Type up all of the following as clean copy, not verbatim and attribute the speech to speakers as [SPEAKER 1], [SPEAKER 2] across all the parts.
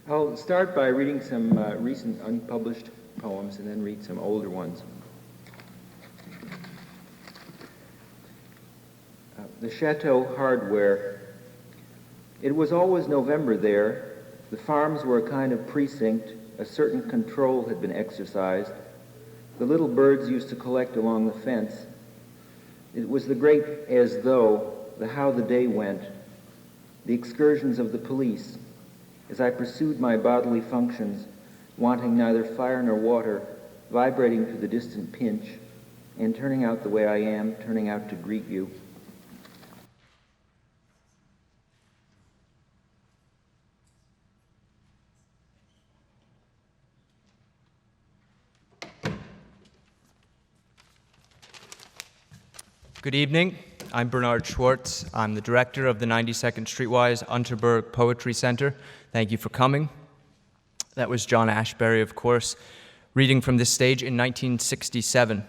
[SPEAKER 1] I'll start by reading some recent unpublished poems and then read some older ones. The Chateau Hardware. It was always November there. The farms were a kind of precinct. A certain control had been exercised. The little birds used to collect along the fence. It was the great as though, the how the day went, the excursions of the police, as I pursued my bodily functions, wanting neither fire nor water, vibrating to the distant pinch, and turning out the way I am, turning out to greet you.
[SPEAKER 2] Good evening. I'm Bernard Schwartz. I'm the director of the 92nd Streetwise Unterberg Poetry Center. Thank you for coming. That was John Ashbery, of course, reading from this stage in 1967.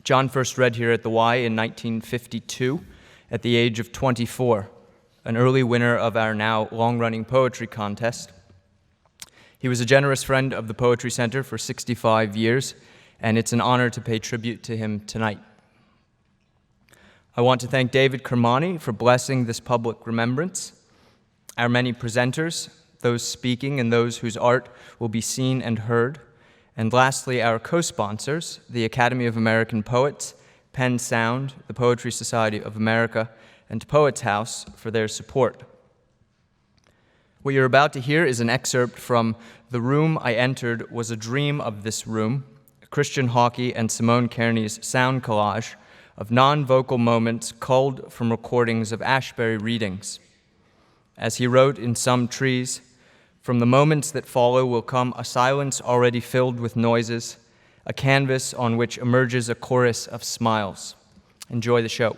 [SPEAKER 2] John first read here at the Y in 1952 at the age of 24, an early winner of our now long-running poetry contest. He was a generous friend of the Poetry Center for 65 years, and it's an honor to pay tribute to him tonight. I want to thank David Kermani for blessing this public remembrance, our many presenters, those speaking and those whose art will be seen and heard, and lastly, our co-sponsors, the Academy of American Poets, Penn Sound, the Poetry Society of America, and Poets House for their support. What you're about to hear is an excerpt from The Room I Entered Was a Dream of This Room, Christian Hawkey and Simone Kearney's sound collage of non-vocal moments culled from recordings of Ashbery readings. As he wrote in Some Trees, "From the moments that follow will come a silence already filled with noises, a canvas on which emerges a chorus of smiles." Enjoy the show.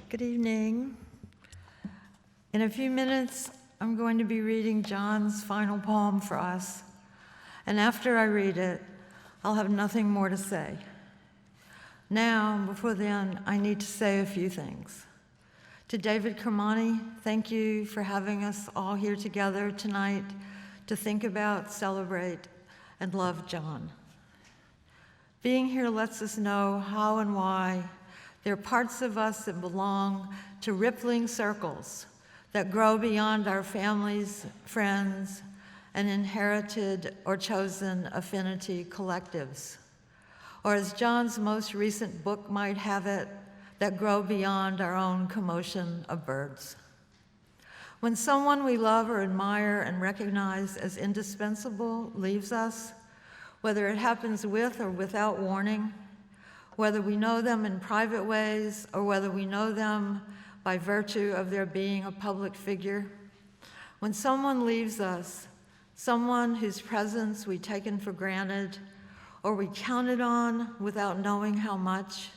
[SPEAKER 3] Good evening. In a few minutes, I'm going to be reading John's final poem for us, and after I read it, I'll have nothing more to say. Now, before then, I need to say a few things. To David Kermani, thank you for having us all here together tonight to think about, celebrate, and love John. Being here lets us know how and why there are parts of us that belong to rippling circles that grow beyond our families, friends, and inherited or chosen affinity collectives. Or as John's most recent book might have it, that grow beyond our own commotion of birds. When someone we love or admire and recognize as indispensable leaves us, whether it happens with or without warning, whether we know them in private ways or whether we know them by virtue of their being a public figure. When someone leaves us, someone whose presence we taken for granted or we counted on without knowing how much,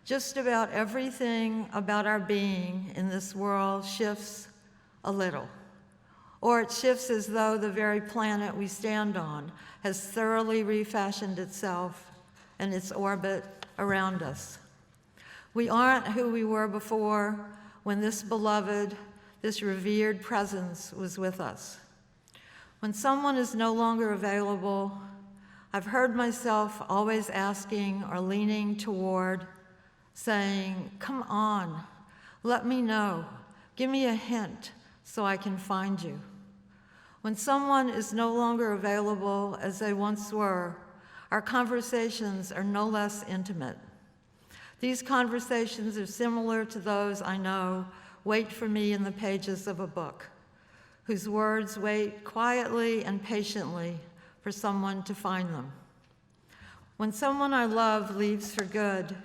[SPEAKER 3] just about everything about our being in this world shifts a little. Or it shifts as though the very planet we stand on has thoroughly refashioned itself and its orbit around us. We aren't who we were before when this beloved, this revered presence was with us. When someone is no longer available, I've heard myself always asking or leaning toward, saying, "Come on, let me know, give me a hint so I can find you." When someone is no longer available as they once were, our conversations are no less intimate. These conversations are similar to those I know wait for me in the pages of a book, whose words wait quietly and patiently for someone to find them. When someone I love leaves for good,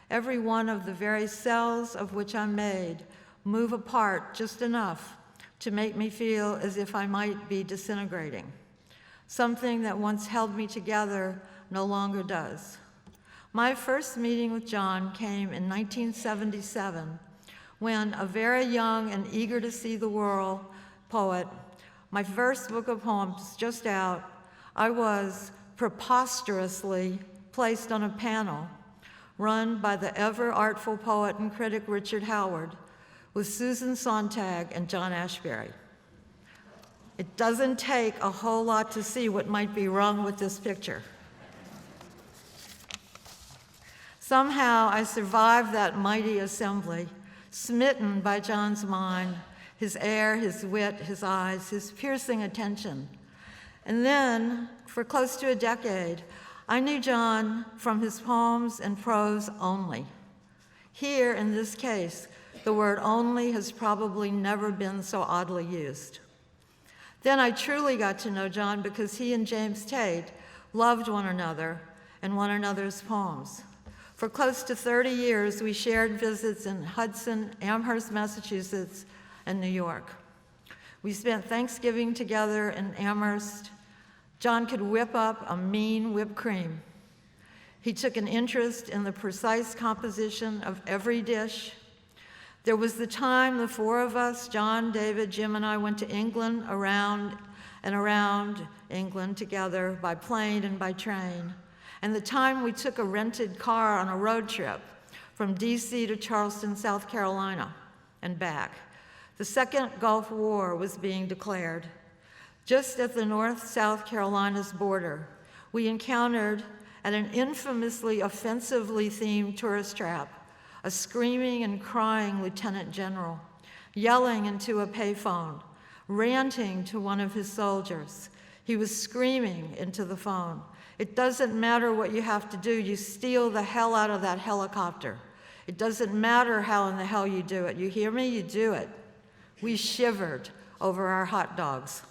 [SPEAKER 3] every one of the very cells of which I'm made move apart just enough to make me feel as if I might be disintegrating. Something that once held me together no longer does. My first meeting with John came in 1977, when a very young and eager to see the world poet, my first book of poems just out, I was preposterously placed on a panel run by the ever-artful poet and critic Richard Howard with Susan Sontag and John Ashbery. It doesn't take a whole lot to see what might be wrong with this picture. Somehow I survived that mighty assembly, smitten by John's mind, his air, his wit, his eyes, his piercing attention. And then, for close to a decade, I knew John from his poems and prose only. Here, in this case, the word only has probably never been so oddly used. Then I truly got to know John because he and James Tate loved one another and one another's poems. For close to 30 years, we shared visits in Hudson, Amherst, Massachusetts, and New York. We spent Thanksgiving together in Amherst. John could whip up a mean whipped cream. He took an interest in the precise composition of every dish. There was the time the four of us, John, David, Jim, and I, went to England, around England together by plane and by train. And the time we took a rented car on a road trip from DC to Charleston, South Carolina, and back. The Second Gulf War was being declared. Just at the North-South Carolina's border, we encountered, at an infamously offensively themed tourist trap, a screaming and crying lieutenant general, yelling into a payphone, ranting to one of his soldiers. He was screaming into the phone. It doesn't matter what you have to do, you steal the hell out of that helicopter. It doesn't matter how in the hell you do it. You hear me? You do it. We shivered over our hot dogs.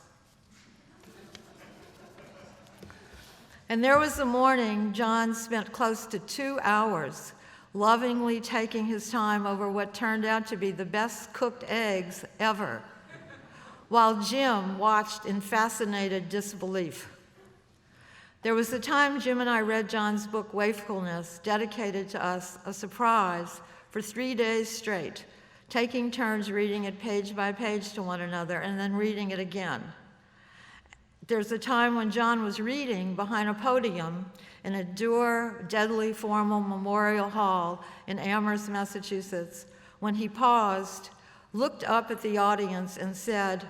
[SPEAKER 3] And there was a morning John spent close to 2 hours lovingly taking his time over what turned out to be the best cooked eggs ever, while Jim watched in fascinated disbelief. There was a time Jim and I read John's book, Wakefulness, dedicated to us, a surprise, for 3 days straight, taking turns reading it page by page to one another and then reading it again. There's a time when John was reading behind a podium in a dour, deadly formal memorial hall in Amherst, Massachusetts, when he paused, looked up at the audience and said,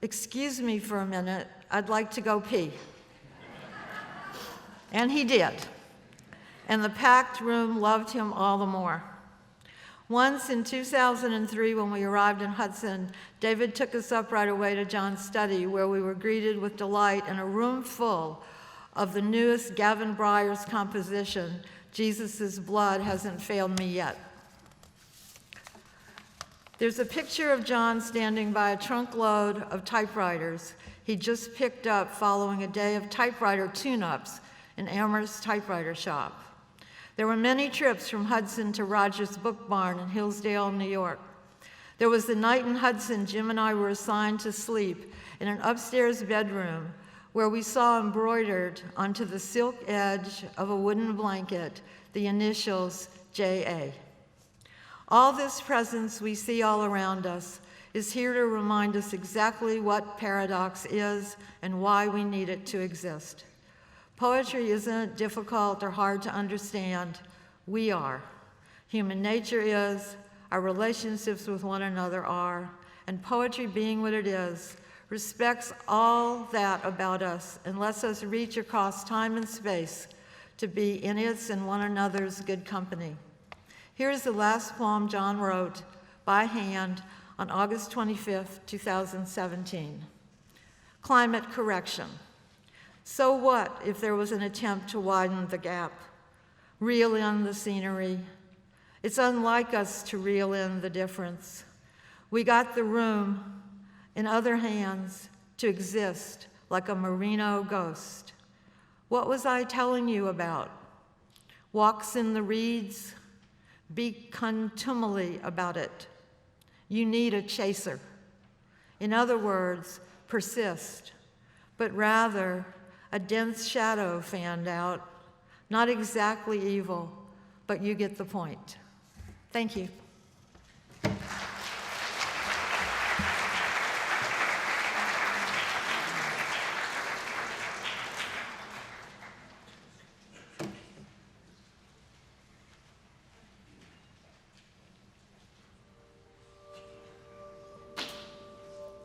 [SPEAKER 3] "Excuse me for a minute, I'd like to go pee." And he did. And the packed room loved him all the more. Once in 2003, when we arrived in Hudson, David took us up right away to John's study, where we were greeted with delight in a room full of the newest Gavin Breyer's composition, "Jesus' Blood Hasn't Failed Me Yet." There's a picture of John standing by a trunk load of typewriters he just picked up following a day of typewriter tune-ups in Amherst typewriter shop. There were many trips from Hudson to Rogers Book Barn in Hillsdale, New York. There was the night in Hudson Jim and I were assigned to sleep in an upstairs bedroom where we saw embroidered onto the silk edge of a wooden blanket the initials J.A. All this presence we see all around us is here to remind us exactly what paradox is and why we need it to exist. Poetry isn't difficult or hard to understand. We are. Human nature is, our relationships with one another are, and poetry being what it is, respects all that about us and lets us reach across time and space to be in its and one another's good company. Here's the last poem John wrote by hand on August 25th, 2017. Climate correction. So what if there was an attempt to widen the gap, reel in the scenery? It's unlike us to reel in the difference. We got the room in other hands to exist like a merino ghost. What was I telling you about? Walks in the reeds? Be contumely about it. You need a chaser. In other words, persist, but rather a dense shadow fanned out, not exactly evil, but you get the point. Thank you.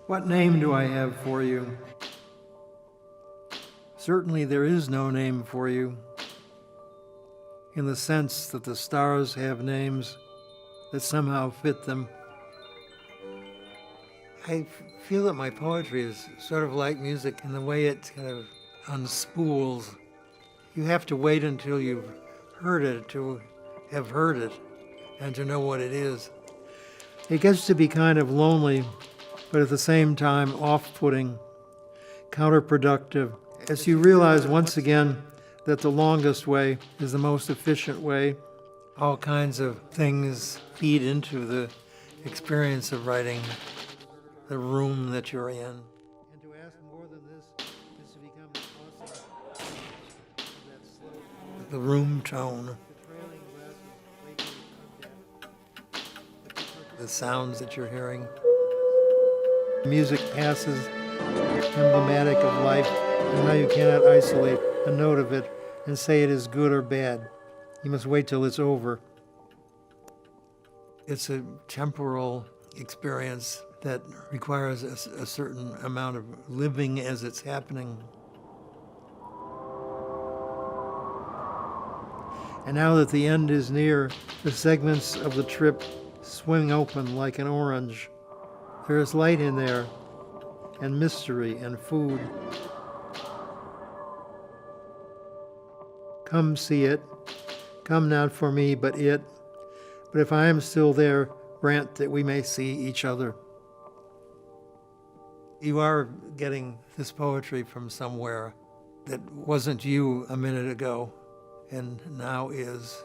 [SPEAKER 4] What name do I have for you? Certainly there is no name for you, in the sense that the stars have names that somehow fit them. I feel that my poetry is sort of like music in the way it kind of unspools. You have to wait until you've heard it to have heard it and to know what it is. It gets to be kind of lonely, but at the same time off-putting, counterproductive, as you realize once again that the longest way is the most efficient way. All kinds of things feed into the experience of writing, the room that you're in. And to ask more than this is to become awesome. The room tone. The sounds that you're hearing. Music passes, emblematic of life, and how you cannot isolate a note of it and say it is good or bad. You must wait till it's over. It's a temporal experience that requires a certain amount of living as it's happening. And now that the end is near, the segments of the trip swing open like an orange. There is light in there, and mystery and food. Come see it. Come not for me, but it. But if I am still there, grant that we may see each other. You are getting this poetry from somewhere that wasn't you a minute ago, and now is.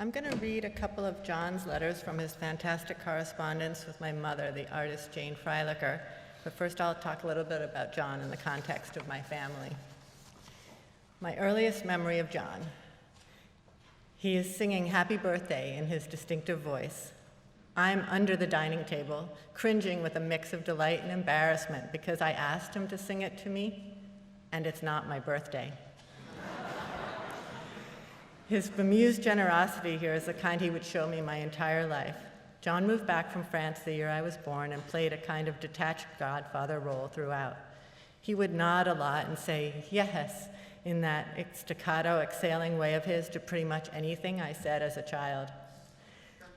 [SPEAKER 5] I'm going to read a couple of John's letters from his fantastic correspondence with my mother, the artist Jane Freilicher. But first I'll talk a little bit about John in the context of my family. My earliest memory of John. He is singing Happy Birthday in his distinctive voice. I'm under the dining table, cringing with a mix of delight and embarrassment because I asked him to sing it to me, and it's not my birthday. His bemused generosity here is the kind he would show me my entire life. John moved back from France the year I was born and played a kind of detached godfather role throughout. He would nod a lot and say, yes, in that staccato, exhaling way of his to pretty much anything I said as a child.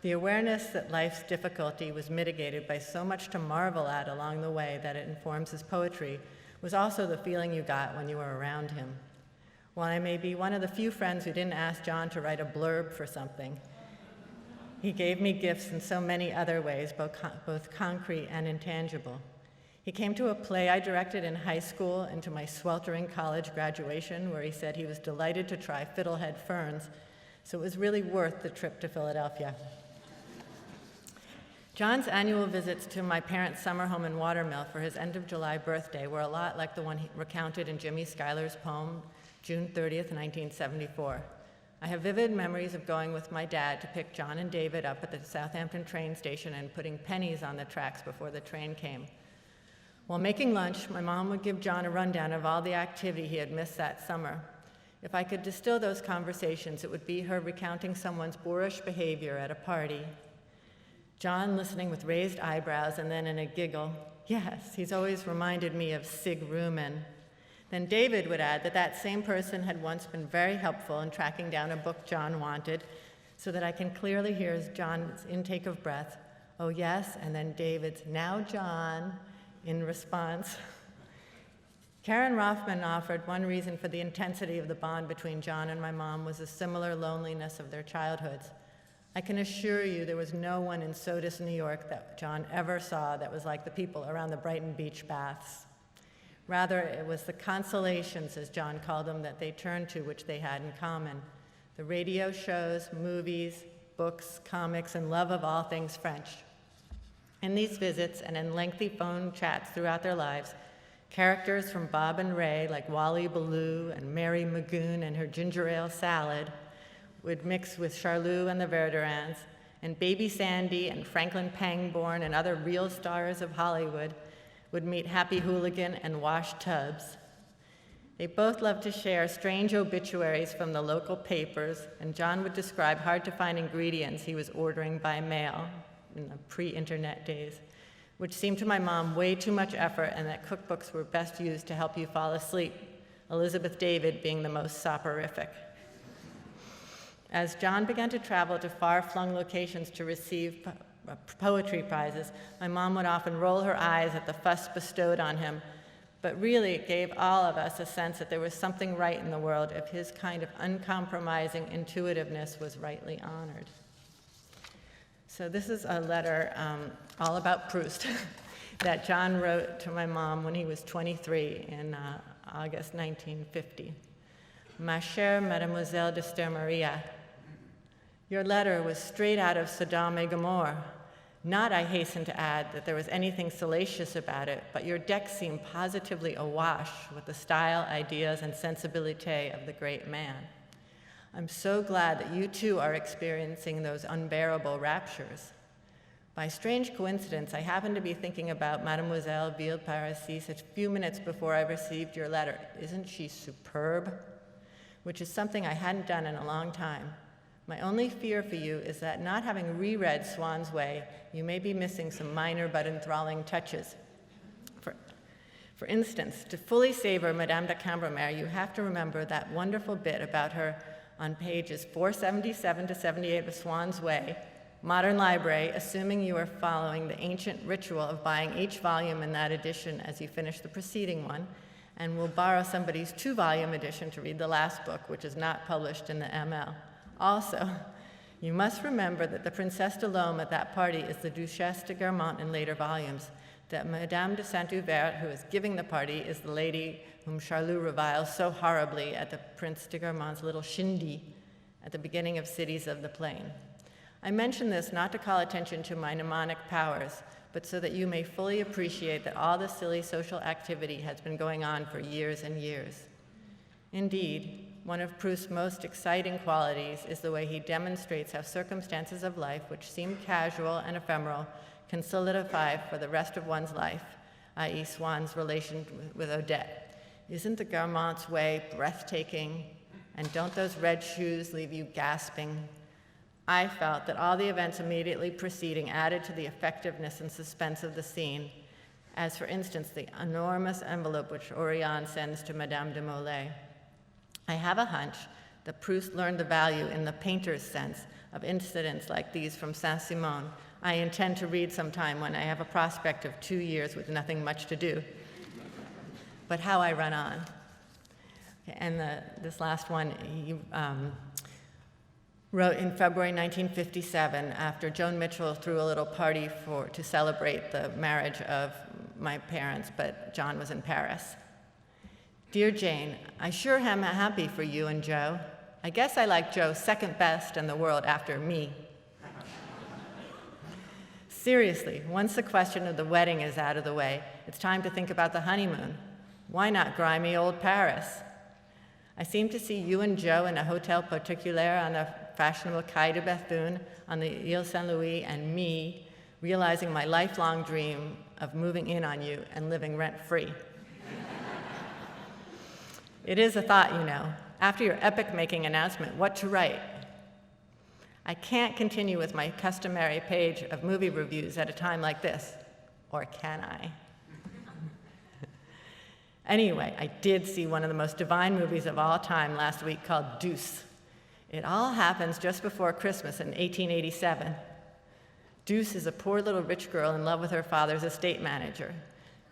[SPEAKER 5] The awareness that life's difficulty was mitigated by so much to marvel at along the way that it informs his poetry was also the feeling you got when you were around him. While I may be one of the few friends who didn't ask John to write a blurb for something, he gave me gifts in so many other ways, both concrete and intangible. He came to a play I directed in high school and to my sweltering college graduation, where he said he was delighted to try Fiddlehead Ferns, so it was really worth the trip to Philadelphia. John's annual visits to my parents' summer home in Watermill for his end-of-July birthday were a lot like the one he recounted in Jimmy Schuyler's poem, June 30th, 1974. I have vivid memories of going with my dad to pick John and David up at the Southampton train station and putting pennies on the tracks before the train came. While making lunch, my mom would give John a rundown of all the activity he had missed that summer. If I could distill those conversations, it would be her recounting someone's boorish behavior at a party. John listening with raised eyebrows and then in a giggle, yes, he's always reminded me of Sig Rumen. Then David would add that that same person had once been very helpful in tracking down a book John wanted, so that I can clearly hear John's intake of breath, oh yes, and then David's, now John, in response. Karen Rothman offered one reason for the intensity of the bond between John and my mom was the similar loneliness of their childhoods. I can assure you there was no one in Sodus, New York that John ever saw that was like the people around the Brighton Beach baths. Rather, it was the consolations, as John called them, that they turned to which they had in common. The radio shows, movies, books, comics, and love of all things French. In these visits and in lengthy phone chats throughout their lives, characters from Bob and Ray, like Wally Ballou and Mary Magoon and her ginger ale salad, would mix with Charlot and the Verdurins, and Baby Sandy and Franklin Pangborn and other real stars of Hollywood would meet Happy Hooligan and Wash Tubbs. They both loved to share strange obituaries from the local papers, and John would describe hard-to-find ingredients he was ordering by mail in the pre-internet days, which seemed to my mom way too much effort and that cookbooks were best used to help you fall asleep, Elizabeth David being the most soporific. As John began to travel to far-flung locations to receive poetry prizes, my mom would often roll her eyes at the fuss bestowed on him, but really it gave all of us a sense that there was something right in the world if his kind of uncompromising intuitiveness was rightly honored. So this is a letter all about Proust that John wrote to my mom when he was 23 in August 1950. Ma chère Mademoiselle de Stermaria, your letter was straight out of Sodom et Gomorrah. Not, I hasten to add, that there was anything salacious about it, but your deck seemed positively awash with the style, ideas, and sensibilité of the great man. I'm so glad that you too are experiencing those unbearable raptures. By strange coincidence, I happened to be thinking about Mademoiselle Villeparisis a few minutes before I received your letter. Isn't she superb? Which is something I hadn't done in a long time. My only fear for you is that not having reread Swann's Way, you may be missing some minor but enthralling touches. For instance, to fully savor Madame de Cambremer, you have to remember that wonderful bit about her on pages 477 to 78 of Swann's Way, Modern Library, assuming you are following the ancient ritual of buying each volume in that edition as you finish the preceding one, and will borrow somebody's 2-volume edition to read the last book, which is not published in the ML. Also, you must remember that the Princesse de l'Homme at that party is the Duchesse de Guermantes in later volumes, that Madame de Saint-Hubert, who is giving the party, is the lady whom Charlot reviles so horribly at the Prince de Guermantes' little shindy, at the beginning of Cities of the Plain. I mention this not to call attention to my mnemonic powers, but so that you may fully appreciate that all this silly social activity has been going on for years and years. Indeed, one of Proust's most exciting qualities is the way he demonstrates how circumstances of life which seem casual and ephemeral can solidify for the rest of one's life, i.e. Swann's relation with Odette. Isn't the Guermantes way breathtaking? And don't those red shoes leave you gasping? I felt that all the events immediately preceding added to the effectiveness and suspense of the scene, as for instance, the enormous envelope which Oriane sends to Madame de Molay. I have a hunch that Proust learned the value in the painter's sense of incidents like these from Saint-Simon. I intend to read sometime when I have a prospect of 2 years with nothing much to do. But how I run on. And this last one, he wrote in February 1957, after Joan Mitchell threw a little party to celebrate the marriage of my parents, but John was in Paris. Dear Jane, I sure am happy for you and Joe. I guess I like Joe second best in the world after me. Seriously, once the question of the wedding is out of the way, it's time to think about the honeymoon. Why not grimy old Paris? I seem to see you and Joe in a hotel particulier on the fashionable Quai de Bethune on the Ile Saint-Louis, and me realizing my lifelong dream of moving in on you and living rent-free. It is a thought, you know. After your epic-making announcement, what to write? I can't continue with my customary page of movie reviews at a time like this. Or can I? Anyway, I did see one of the most divine movies of all time last week called Deuce. It all happens just before Christmas in 1887. Deuce is a poor little rich girl in love with her father's estate manager.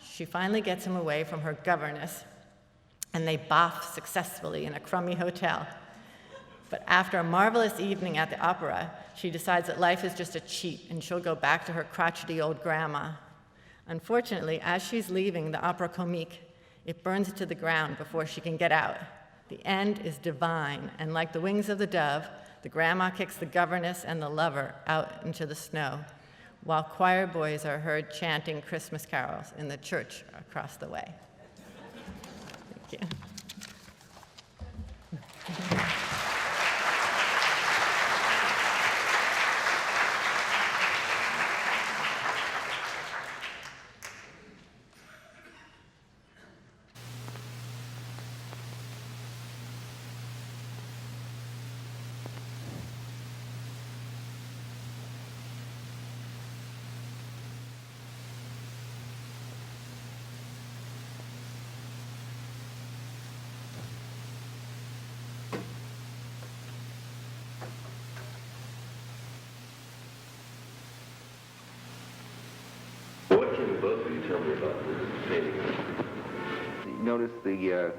[SPEAKER 5] She finally gets him away from her governess, and they boff successfully in a crummy hotel. But after a marvelous evening at the opera, she decides that life is just a cheat, and she'll go back to her crotchety old grandma. Unfortunately, as she's leaving the Opera Comique, it burns to the ground before she can get out. The end is divine, and like the wings of the dove, the grandma kicks the governess and the lover out into the snow, while choir boys are heard chanting Christmas carols in the church across the way. Thank you.
[SPEAKER 6] What can both of you tell me about this painting?
[SPEAKER 1] Notice the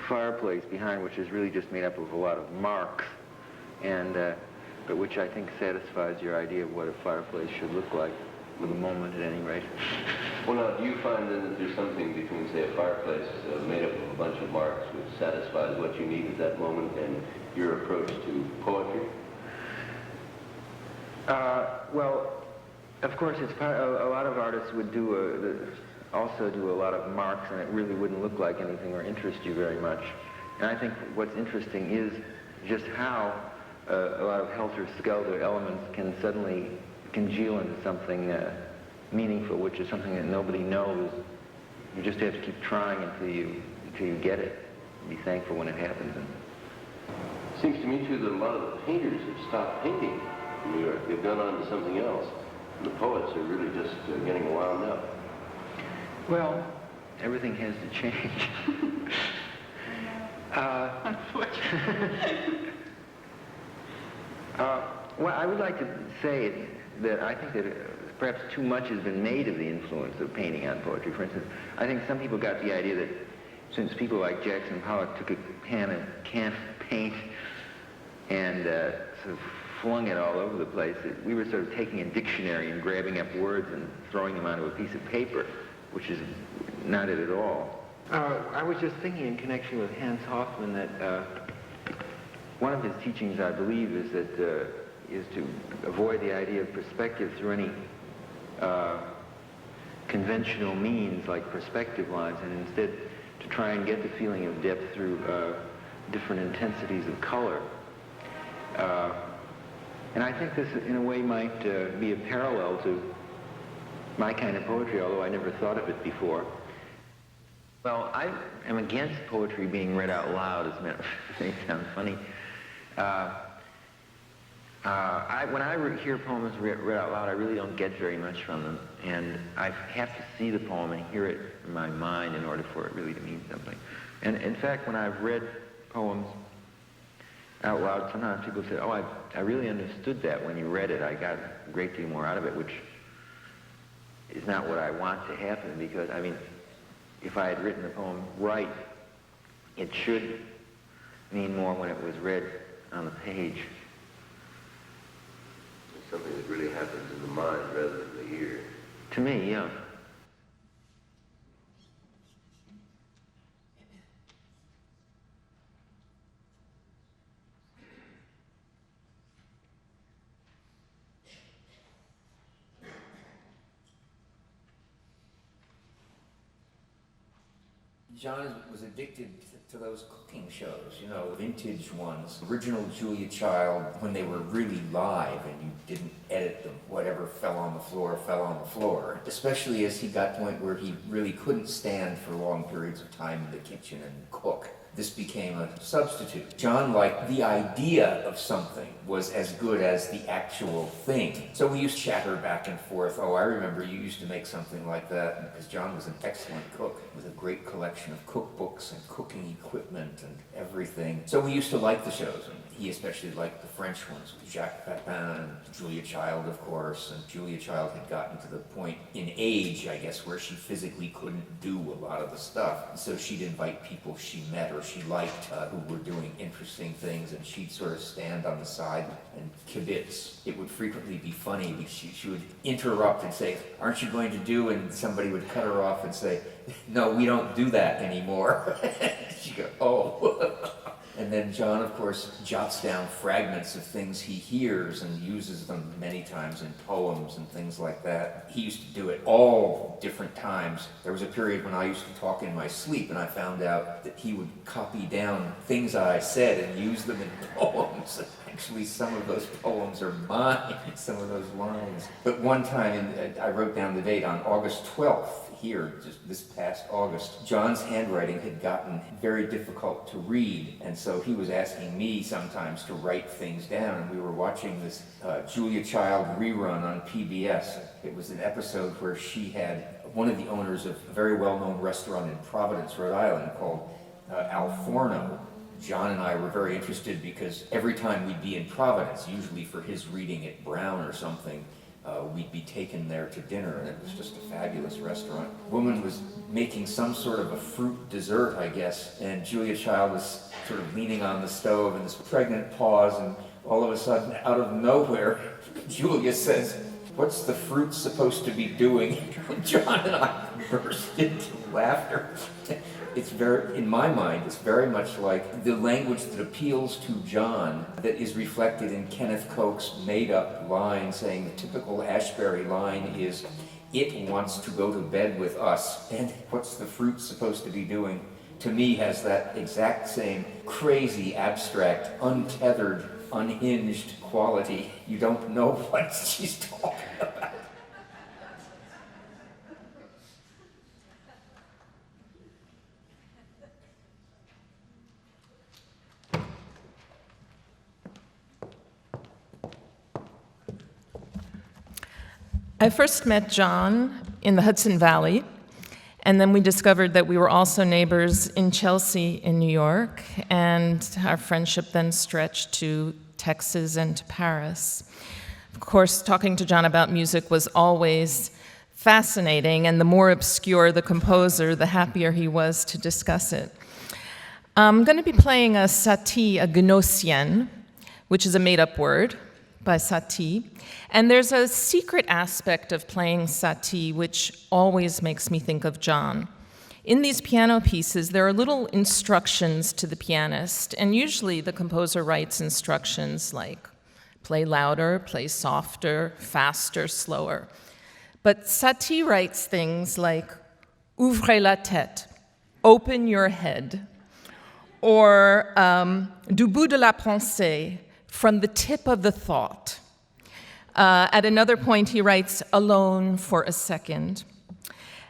[SPEAKER 1] fireplace behind, which is really just made up of a lot of marks, and but which I think satisfies your idea of what a fireplace should look like, for the moment at any rate.
[SPEAKER 6] Well, now, do you find then that there's something between, say, a fireplace made up of a bunch of marks which satisfies what you need at that moment and your approach to poetry?
[SPEAKER 1] Well, of course, it's a lot of artists would also do a lot of marks, and it really wouldn't look like anything or interest you very much. And I think what's interesting is just how a lot of helter-skelter elements can suddenly congeal into something meaningful, which is something that nobody knows. You just have to keep trying until you get it. Be thankful when it happens.
[SPEAKER 6] It seems to me, too, that a lot of the painters have stopped painting in New York. They've gone on to something else. And the poets are really just getting wound up.
[SPEAKER 1] Well, everything has to change.
[SPEAKER 5] Unfortunately.
[SPEAKER 1] Well, I would like to say that I think that perhaps too much has been made of the influence of painting on poetry. For instance, I think some people got the idea that since people like Jackson Pollock took a can of paint and sort of flung it all over the place, that we were sort of taking a dictionary and grabbing up words and throwing them onto a piece of paper, which is not it at all. I was just thinking in connection with Hans Hofmann that
[SPEAKER 7] One of his teachings, I believe, is that is to avoid the idea of perspective through any conventional means like perspective lines, and instead to try and get the feeling of depth through different intensities of color. And I think this, in a way, might be a parallel to my kind of poetry, although I never thought of it before. Well, I am against poetry being read out loud, as a matter of fact. It sounds funny. When I hear poems read out loud, I really don't get very much from them, and I have to see the poem and hear it in my mind in order for it really to mean something. And in fact, when I've read poems out loud, sometimes people say, oh, I really understood that when you read it. I got a great deal more out of it, which is not what I want to happen, because, I mean, if I had written the poem right, it should mean more when it was read on the page.
[SPEAKER 6] It's something that really happens in the mind rather than the ear.
[SPEAKER 7] To me, yeah.
[SPEAKER 8] John was addicted to those cooking shows, you know, vintage ones. Original Julia Child, when they were really live and you didn't edit them. Whatever fell on the floor, fell on the floor. Especially as he got to the point where he really couldn't stand for long periods of time in the kitchen and cook. This became a substitute. John liked the idea of something was as good as the actual thing. So we used to chatter back and forth. Oh, I remember you used to make something like that, because John was an excellent cook with a great collection of cookbooks and cooking equipment and everything. So we used to like the shows, and he especially liked the French ones with Jacques Pepin and Julia Child, of course. And Julia Child had gotten to the point in age, I guess, where she physically couldn't do a lot of the stuff. So she'd invite people she met or she liked who were doing interesting things, and she'd sort of stand on the side and kibitz. It would frequently be funny because she would interrupt and say, aren't you going to do? And somebody would cut her off and say, no, we don't do that anymore. She'd go, oh. And then John, of course, jots down fragments of things he hears and uses them many times in poems and things like that. He used to do it all different times. There was a period when I used to talk in my sleep, and I found out that he would copy down things I said and use them in poems. Actually, some of those poems are mine, some of those lines. But one time, I wrote down the date, on August 12th, here, just this past August, John's handwriting had gotten very difficult to read, and so he was asking me sometimes to write things down, and we were watching this Julia Child rerun on PBS. It was an episode where she had one of the owners of a very well-known restaurant in Providence, Rhode Island, called Al Forno. John and I were very interested because every time we'd be in Providence, usually for his reading at Brown or something, we'd be taken there to dinner, and it was just a fabulous restaurant. Woman was making some sort of a fruit dessert, I guess, and Julia Child was sort of leaning on the stove in this pregnant pause, and all of a sudden, out of nowhere, Julia says, "What's the fruit supposed to be doing?" John and I burst into laughter. It's very, in my mind, it's very much like the language that appeals to John that is reflected in Kenneth Koch's made-up line saying the typical Ashbery line is, "It wants to go to bed with us," and "What's the fruit supposed to be doing?" to me has that exact same crazy, abstract, untethered, unhinged quality. You don't know what she's talking about.
[SPEAKER 5] I first met John in the Hudson Valley, and then we discovered that we were also neighbors in Chelsea in New York, and our friendship then stretched to Texas and to Paris. Of course, talking to John about music was always fascinating, and the more obscure the composer, the happier he was to discuss it. I'm going to be playing a Satie, a Gnossienne, which is a made-up word by Satie. And there's a secret aspect of playing Satie which always makes me think of John.
[SPEAKER 9] In these piano pieces, there are little instructions to the pianist, and usually the composer writes instructions like play louder, play softer, faster, slower. But Satie writes things like ouvrez la tête, open your head, or du bout de la pensée, from the tip of the thought. At another point, he writes alone for a second.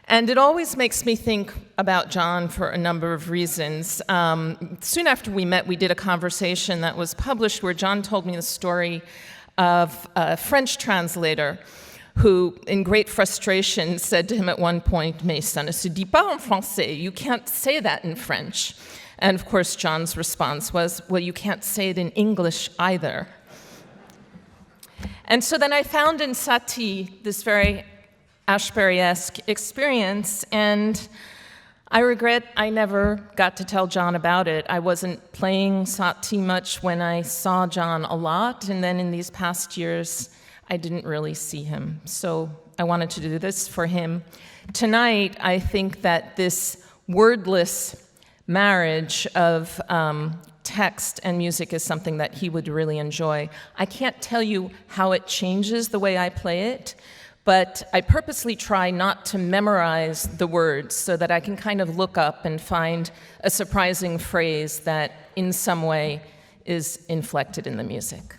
[SPEAKER 9] And it always makes me think about John for a number of reasons. Soon after we met, we did a conversation that was published where John told me the story of a French translator who, in great frustration, said to him at one point, "Mais ça ne se dit pas en français. You can't say that in French." And of course, John's response was, "Well, you can't say it in English either." And so then I found in Satie this very Ashbery-esque experience, and I regret I never got to tell John about it. I wasn't playing Satie much when I saw John a lot, and then in these past years, I didn't really see him. So I wanted to do this for him. Tonight, I think that this wordless marriage of text and music is something that he would really enjoy. I can't tell you how it changes the way I play it, but I purposely try not to memorize the words so that I can kind of look up and find a surprising phrase that in some way is inflected in the music.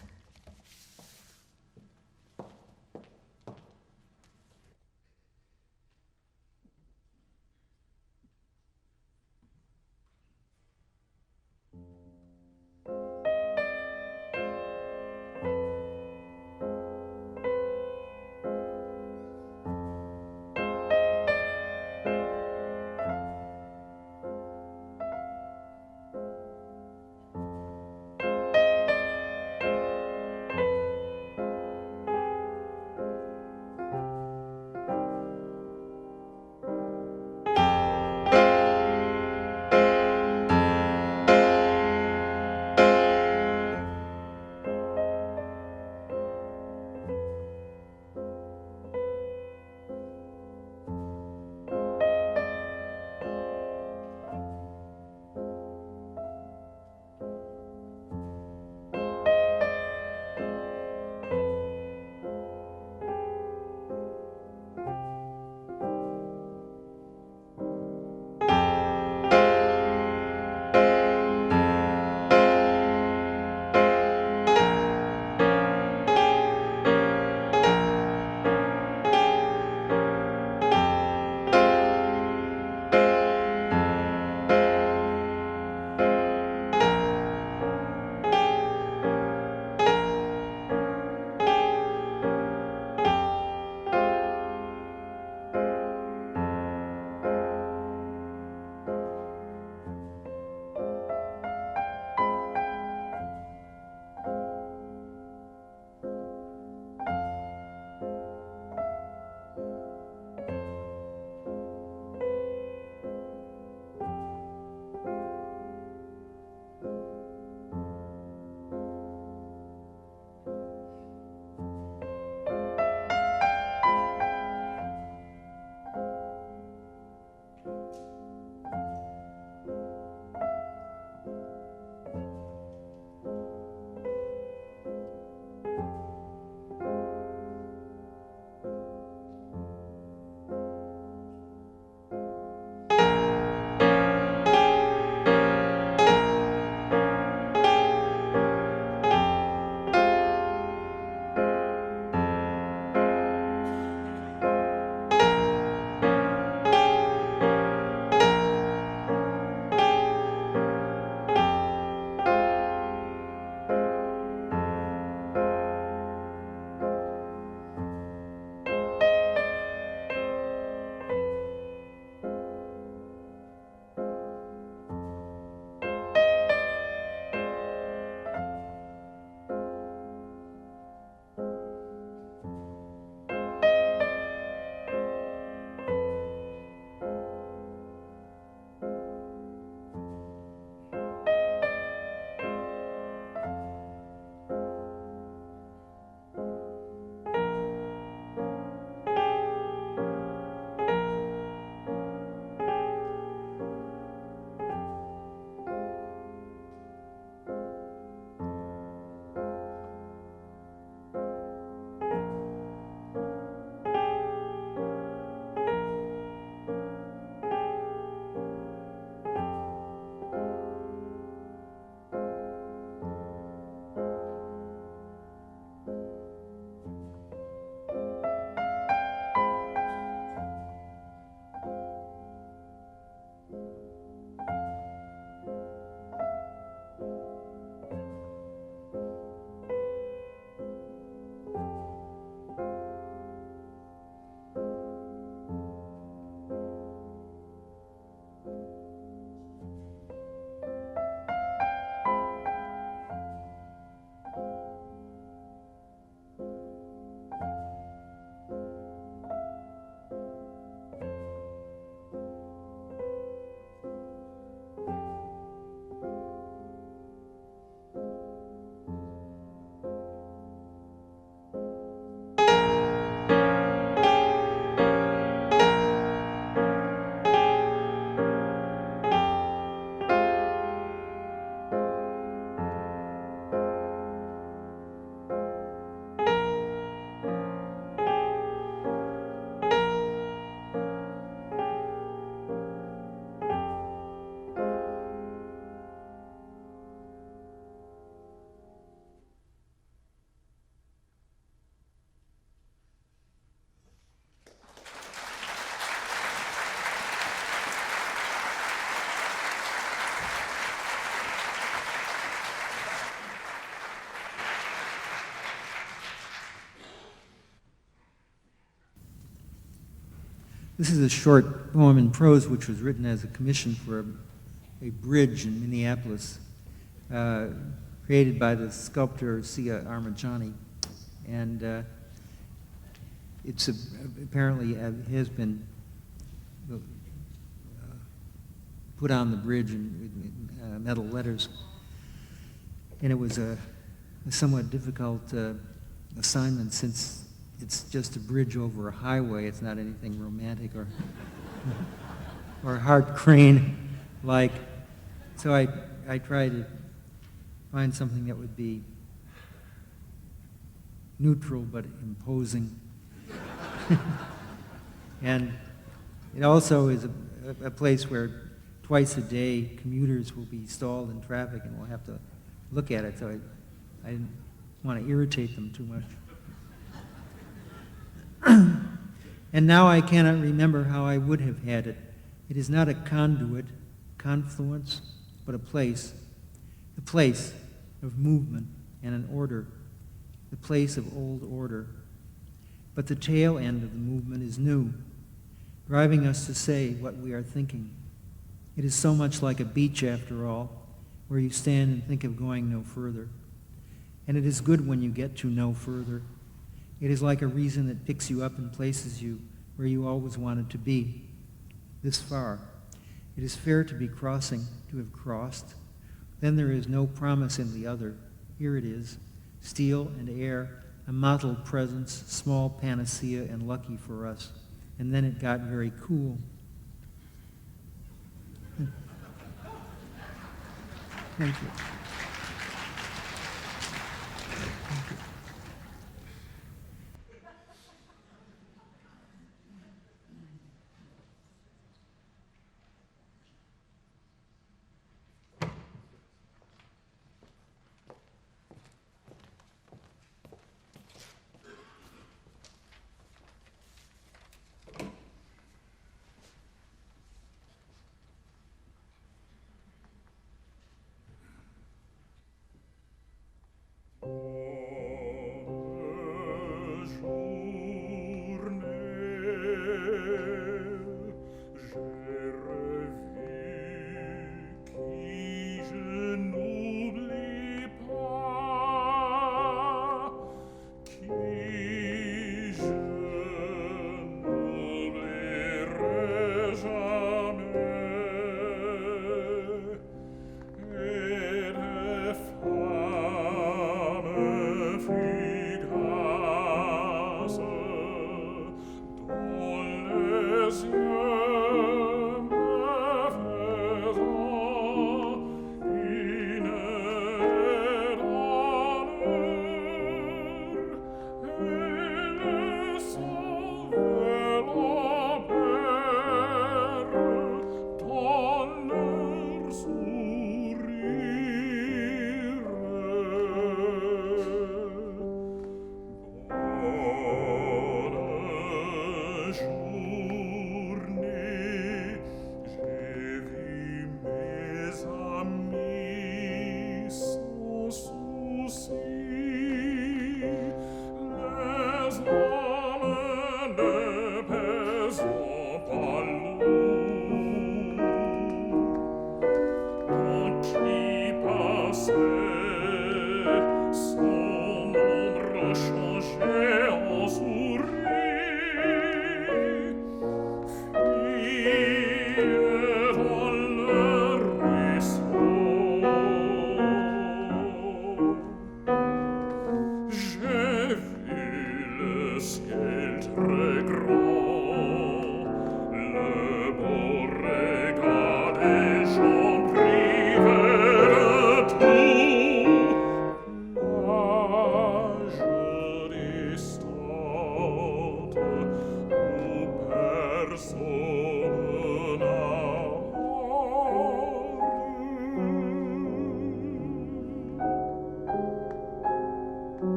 [SPEAKER 4] This is a short poem in prose which was written as a commission for a bridge in Minneapolis, created by the sculptor Sia Armajani. And it's apparently has been put on the bridge in metal letters. And it was a somewhat difficult assignment since it's just a bridge over a highway. It's not anything romantic or hard crane-like. So I tried to find something that would be neutral but imposing. And it also is a place where twice a day commuters will be stalled in traffic and we'll have to look at it, so I didn't want to irritate them too much. And now I cannot remember how I would have had it. It is not a conduit, confluence, but a place. The place of movement and an order. The place of old order. But the tail end of the movement is new, driving us to say what we are thinking. It is so much like a beach, after all, where you stand and think of going no further. And it is good when you get to no further. It is like a reason that picks you up and places you where you always wanted to be, this far. It is fair to be crossing, to have crossed. Then there is no promise in the other. Here it is, steel and air, a mottled presence, small panacea and lucky for us. And then it got very cool. Thank you. Thank you.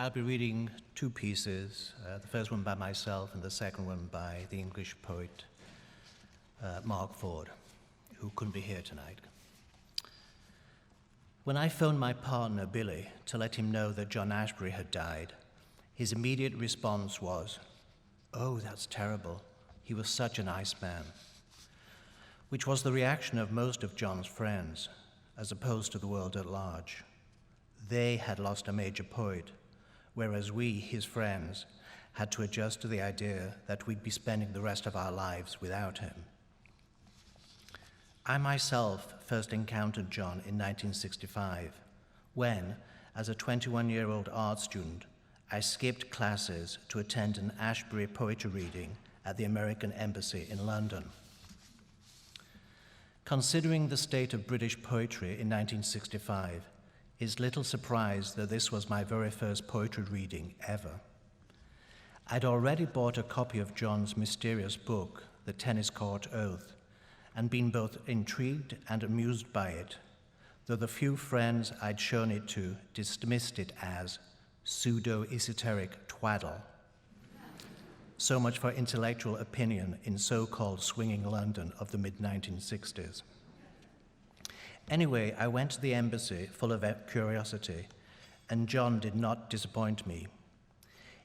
[SPEAKER 10] I'll be reading two pieces, the first one by myself and the second one by the English poet Mark Ford, who couldn't be here tonight. When I phoned my partner, Billy, to let him know that John Ashbery had died, his immediate response was, "Oh, that's terrible. He was such a nice man," which was the reaction of most of John's friends, as opposed to the world at large. They had lost a major poet, whereas we, his friends, had to adjust to the idea that we'd be spending the rest of our lives without him. I myself first encountered John in 1965, when, as a 21-year-old art student, I skipped classes to attend an Ashbery poetry reading at the American Embassy in London. Considering the state of British poetry in 1965, it's little surprise that this was my very first poetry reading ever. I'd already bought a copy of John's mysterious book, The Tennis Court Oath, and been both intrigued and amused by it, though the few friends I'd shown it to dismissed it as pseudo-esoteric twaddle. So much for intellectual opinion in so-called swinging London of the mid-1960s. Anyway, I went to the embassy full of curiosity, and John did not disappoint me.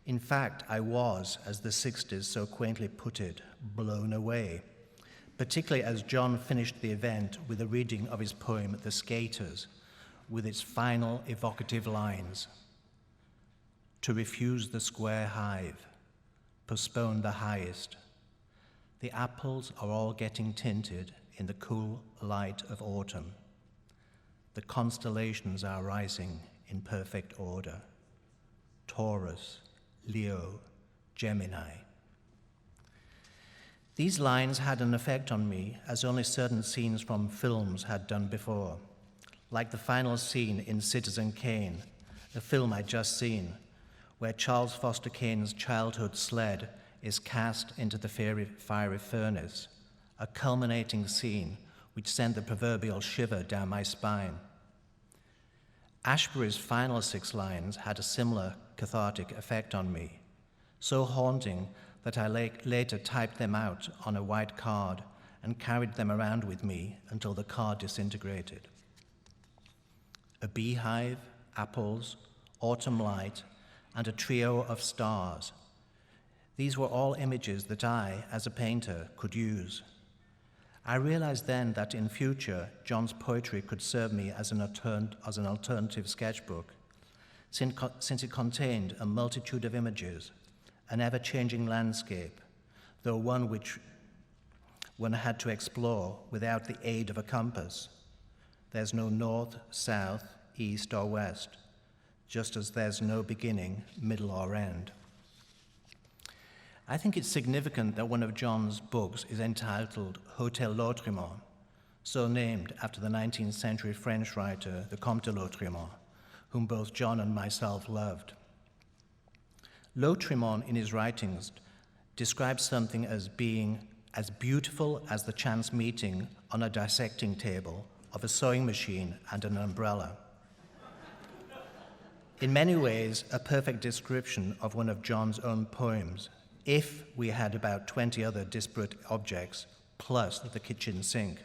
[SPEAKER 10] In fact, I was, as the 60s so quaintly put it, blown away, particularly as John finished the event with a reading of his poem, The Skaters, with its final evocative lines. To refuse the square hive, postpone the highest. The apples are all getting tinted in the cool light of autumn. The constellations are rising in perfect order. Taurus, Leo, Gemini. These lines had an effect on me as only certain scenes from films had done before, like the final scene in Citizen Kane, a film I'd just seen, where Charles Foster Kane's childhood sled is cast into the fiery furnace, a culminating scene which sent the proverbial shiver down my spine. Ashbery's final 6 lines had a similar cathartic effect on me, so haunting that I later typed them out on a white card and carried them around with me until the card disintegrated. A beehive, apples, autumn light, and a trio of stars. These were all images that I, as a painter, could use. I realized then that in future, John's poetry could serve me as an alternative sketchbook, since it contained a multitude of images, an ever-changing landscape, though one which one had to explore without the aid of a compass. There's no north, south, east, or west, just as there's no beginning, middle, or end. I think it's significant that one of John's books is entitled Hôtel Lauterbach, so named after the 19th century French writer, the Comte de Lauterbach, whom both John and myself loved. Lauterbach, in his writings, describes something as being as beautiful as the chance meeting on a dissecting table of a sewing machine and an umbrella. In many ways, a perfect description of one of John's own poems, if we had about 20 other disparate objects, plus the kitchen sink.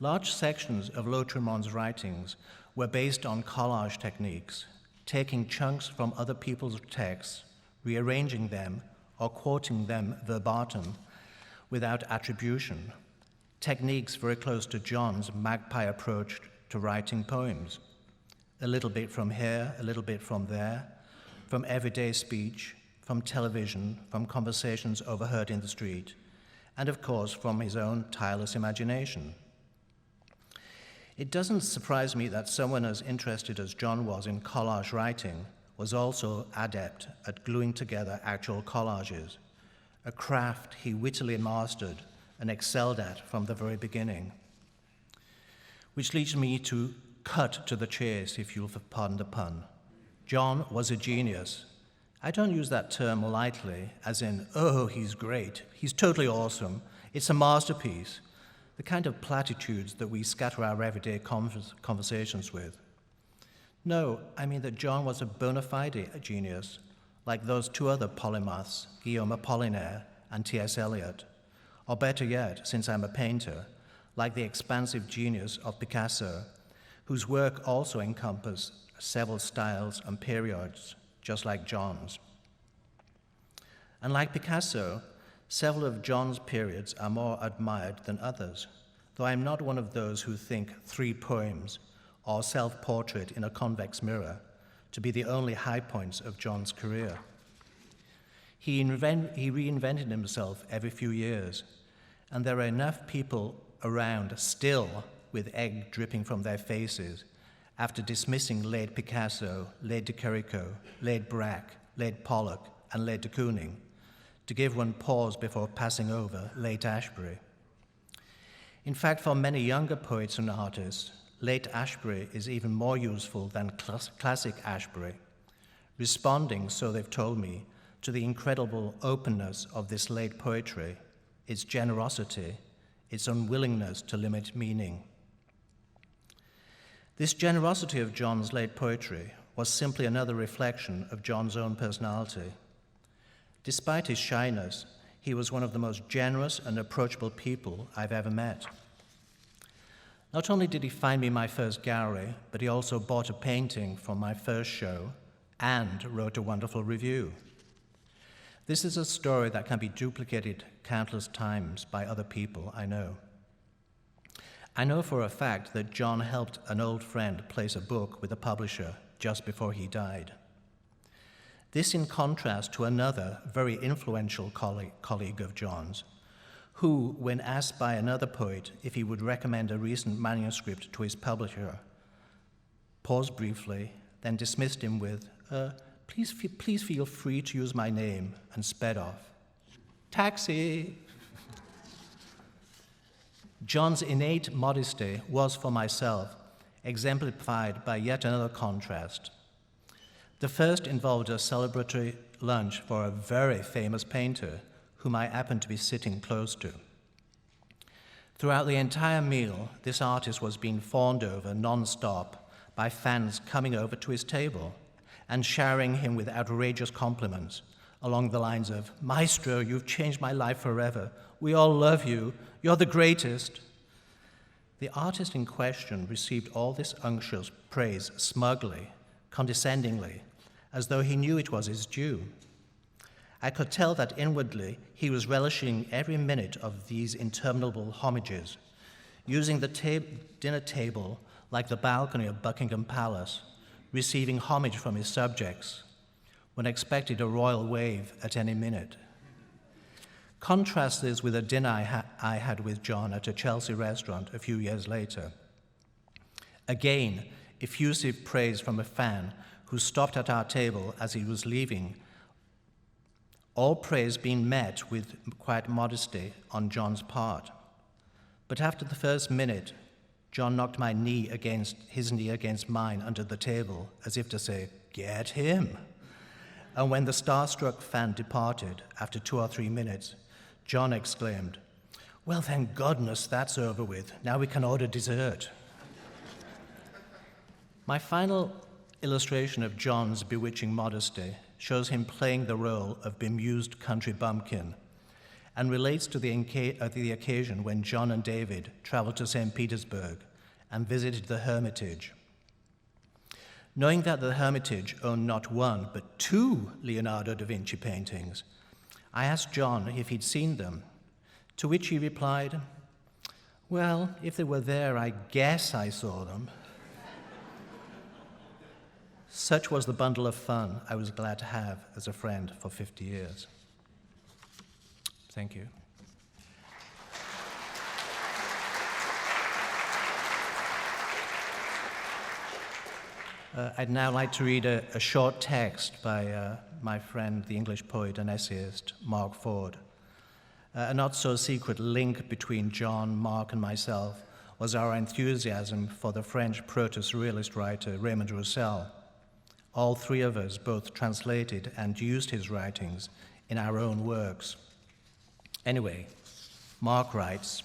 [SPEAKER 10] Large sections of Lauterbach's writings were based on collage techniques, taking chunks from other people's texts, rearranging them, or quoting them verbatim without attribution, techniques very close to John's magpie approach to writing poems. A little bit from here, a little bit from there, from everyday speech, from television, from conversations overheard in the street, and of course from his own tireless imagination. It doesn't surprise me that someone as interested as John was in collage writing was also adept at gluing together actual collages, a craft he wittily mastered and excelled at from the very beginning. Which leads me to cut to the chase, if you'll pardon the pun. John was a genius. I don't use that term lightly, as in, oh, he's great, he's totally awesome, it's a masterpiece, the kind of platitudes that we scatter our everyday conversations with. No, I mean that John was a bona fide genius, like those two other polymaths, Guillaume Apollinaire and T.S. Eliot. Or better yet, since I'm a painter, like the expansive genius of Picasso, whose work also encompassed several styles and periods, just like John's. And like Picasso, several of John's periods are more admired than others, though I'm not one of those who think 3 poems or self-portrait in a convex mirror to be the only high points of John's career. He reinvented himself every few years, and there are enough people around still with egg dripping from their faces after dismissing late Picasso, late de Chirico, late Braque, late Pollock, and late de Kooning, to give one pause before passing over late Ashbery. In fact, for many younger poets and artists, late Ashbery is even more useful than classic Ashbery, responding, so they've told me, to the incredible openness of this late poetry, its generosity, its unwillingness to limit meaning. This generosity of John's late poetry was simply another reflection of John's own personality. Despite his shyness, he was one of the most generous and approachable people I've ever met. Not only did he find me my first gallery, but he also bought a painting from my first show and wrote a wonderful review. This is a story that can be duplicated countless times by other people I know. I know for a fact that John helped an old friend place a book with a publisher just before he died. This in contrast to another very influential colleague of John's, who, when asked by another poet if he would recommend a recent manuscript to his publisher, paused briefly, then dismissed him with, please feel free to use my name, and sped off. Taxi! John's innate modesty was, for myself, exemplified by yet another contrast. The first involved a celebratory lunch for a very famous painter whom I happened to be sitting close to. Throughout the entire meal, this artist was being fawned over non-stop by fans coming over to his table and showering him with outrageous compliments along the lines of, "Maestro, you've changed my life forever. We all love you. You're the greatest." The artist in question received all this unctuous praise smugly, condescendingly, as though he knew it was his due. I could tell that inwardly he was relishing every minute of these interminable homages, using the dinner table like the balcony of Buckingham Palace, receiving homage from his subjects, when expected a royal wave at any minute. Contrast this with a dinner I had with John at a Chelsea restaurant a few years later. Again, effusive praise from a fan who stopped at our table as he was leaving, all praise being met with quiet modesty on John's part. But after the first minute, John knocked his knee against mine under the table, as if to say, "Get him." And when the starstruck fan departed, after 2 or 3 minutes, John exclaimed, "Well, thank goodness that's over with. Now we can order dessert." My final illustration of John's bewitching modesty shows him playing the role of bemused country bumpkin and relates to the occasion when John and David traveled to St. Petersburg and visited the Hermitage. Knowing that the Hermitage owned not one, but 2 Leonardo da Vinci paintings, I asked John if he'd seen them, to which he replied, "Well, if they were there, I guess I saw them." Such was the bundle of fun I was glad to have as a friend for 50 years. Thank you. I'd now like to read a short text by my friend, the English poet and essayist, Mark Ford. A not-so-secret link between John, Mark, and myself was our enthusiasm for the French proto-surrealist writer Raymond Roussel. All 3 of us both translated and used his writings in our own works. Anyway, Mark writes,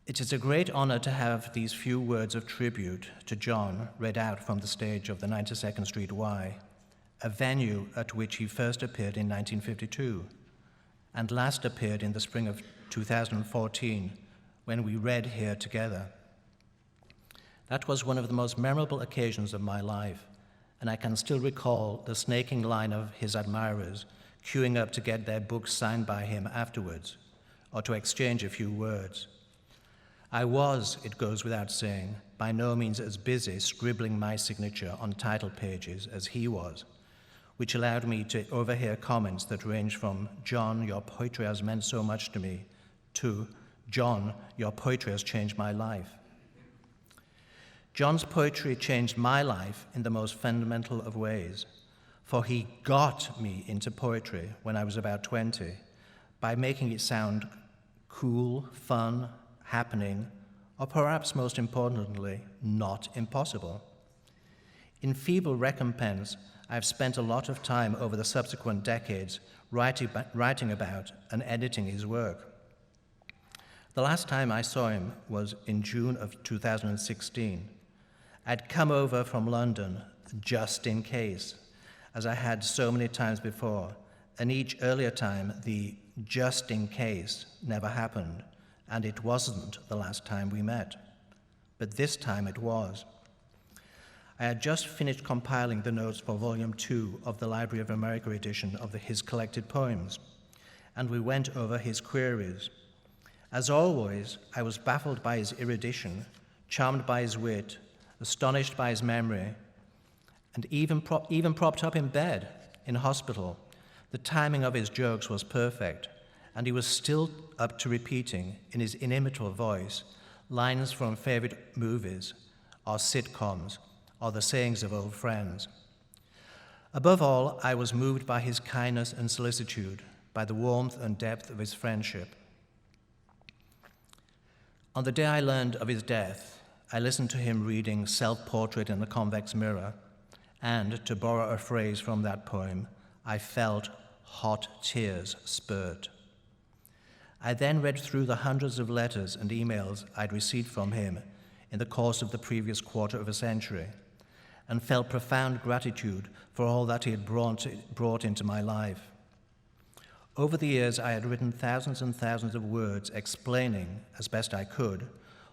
[SPEAKER 10] It is a great honor to have these few words of tribute to John read out from the stage of the 92nd Street Y, a venue at which he first appeared in 1952 and last appeared in the spring of 2014 when we read here together. That was one of the most memorable occasions of my life, and I can still recall the snaking line of his admirers queuing up to get their books signed by him afterwards, or to exchange a few words. I was, it goes without saying, by no means as busy scribbling my signature on title pages as he was, which allowed me to overhear comments that range from, "John, your poetry has meant so much to me," to, "John, your poetry has changed my life." John's poetry changed my life in the most fundamental of ways, for he got me into poetry when I was about 20 by making it sound cool, fun, happening, or perhaps most importantly, not impossible. In feeble recompense, I've spent a lot of time over the subsequent decades writing about and editing his work. The last time I saw him was in June of 2016. I'd come over from London just in case, as I had so many times before, and each earlier time the just in case never happened, and it wasn't the last time we met. But this time it was. I had just finished compiling the notes for Volume 2 of the Library of America edition of his collected poems, and we went over his queries. As always, I was baffled by his erudition, charmed by his wit, astonished by his memory, and even propped up in bed in hospital, the timing of his jokes was perfect, and he was still up to repeating, in his inimitable voice, lines from favorite movies, or sitcoms, or the sayings of old friends. Above all, I was moved by his kindness and solicitude, by the warmth and depth of his friendship. On the day I learned of his death, I listened to him reading Self-Portrait in the Convex Mirror, and, to borrow a phrase from that poem, I felt hot tears spurt. I then read through the hundreds of letters and emails I'd received from him in the course of the previous quarter of a century, and felt profound gratitude for all that he had brought into my life. Over the years, I had written thousands and thousands of words explaining, as best I could,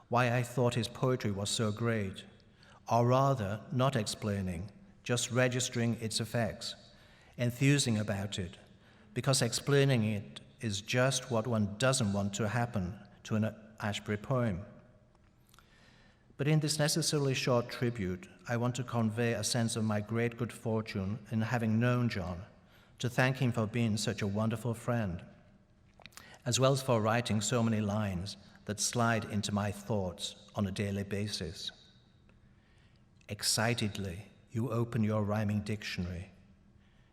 [SPEAKER 10] why I thought his poetry was so great, or rather, not explaining, just registering its effects, enthusing about it, because explaining it is just what one doesn't want to happen to an Ashbery poem. But in this necessarily short tribute, I want to convey a sense of my great good fortune in having known John, to thank him for being such a wonderful friend, as well as for writing so many lines that slide into my thoughts on a daily basis. Excitedly, you open your rhyming dictionary.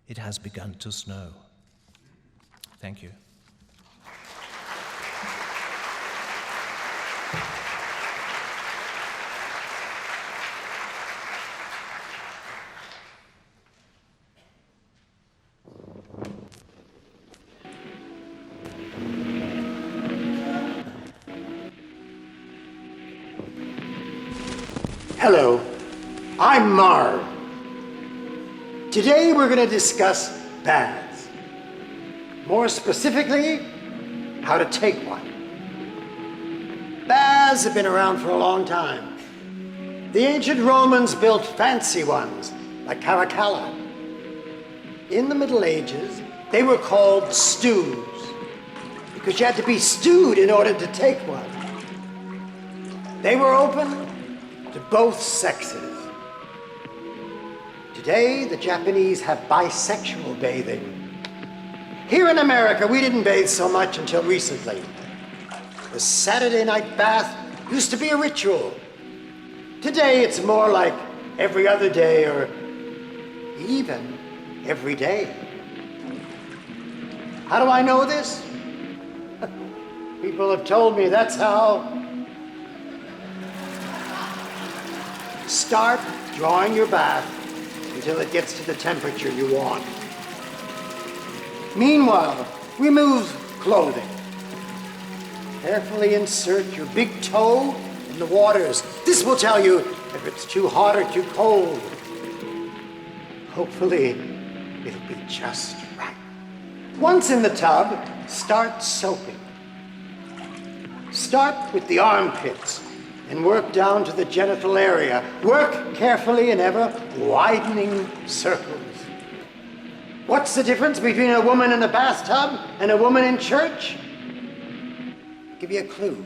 [SPEAKER 10] It has begun to snow. Thank you.
[SPEAKER 11] Hello, I'm Marv. Today we're going to discuss baths. More specifically, how to take one. Baths have been around for a long time. The ancient Romans built fancy ones, like Caracalla. In the Middle Ages, they were called stews, because you had to be stewed in order to take one. They were open to both sexes. Today, the Japanese have bisexual bathing. Here in America, we didn't bathe so much until recently. The Saturday night bath used to be a ritual. Today, it's more like every other day or even every day. How do I know this? People have told me that's how. Start drawing your bath until it gets to the temperature you want. Meanwhile, remove clothing. Carefully insert your big toe in the waters. This will tell you if it's too hot or too cold. Hopefully, it'll be just right. Once in the tub, start soaping. Start with the armpits and work down to the genital area. Work carefully in ever widening circles. What's the difference between a woman in a bathtub and a woman in church? I'll give you a clue.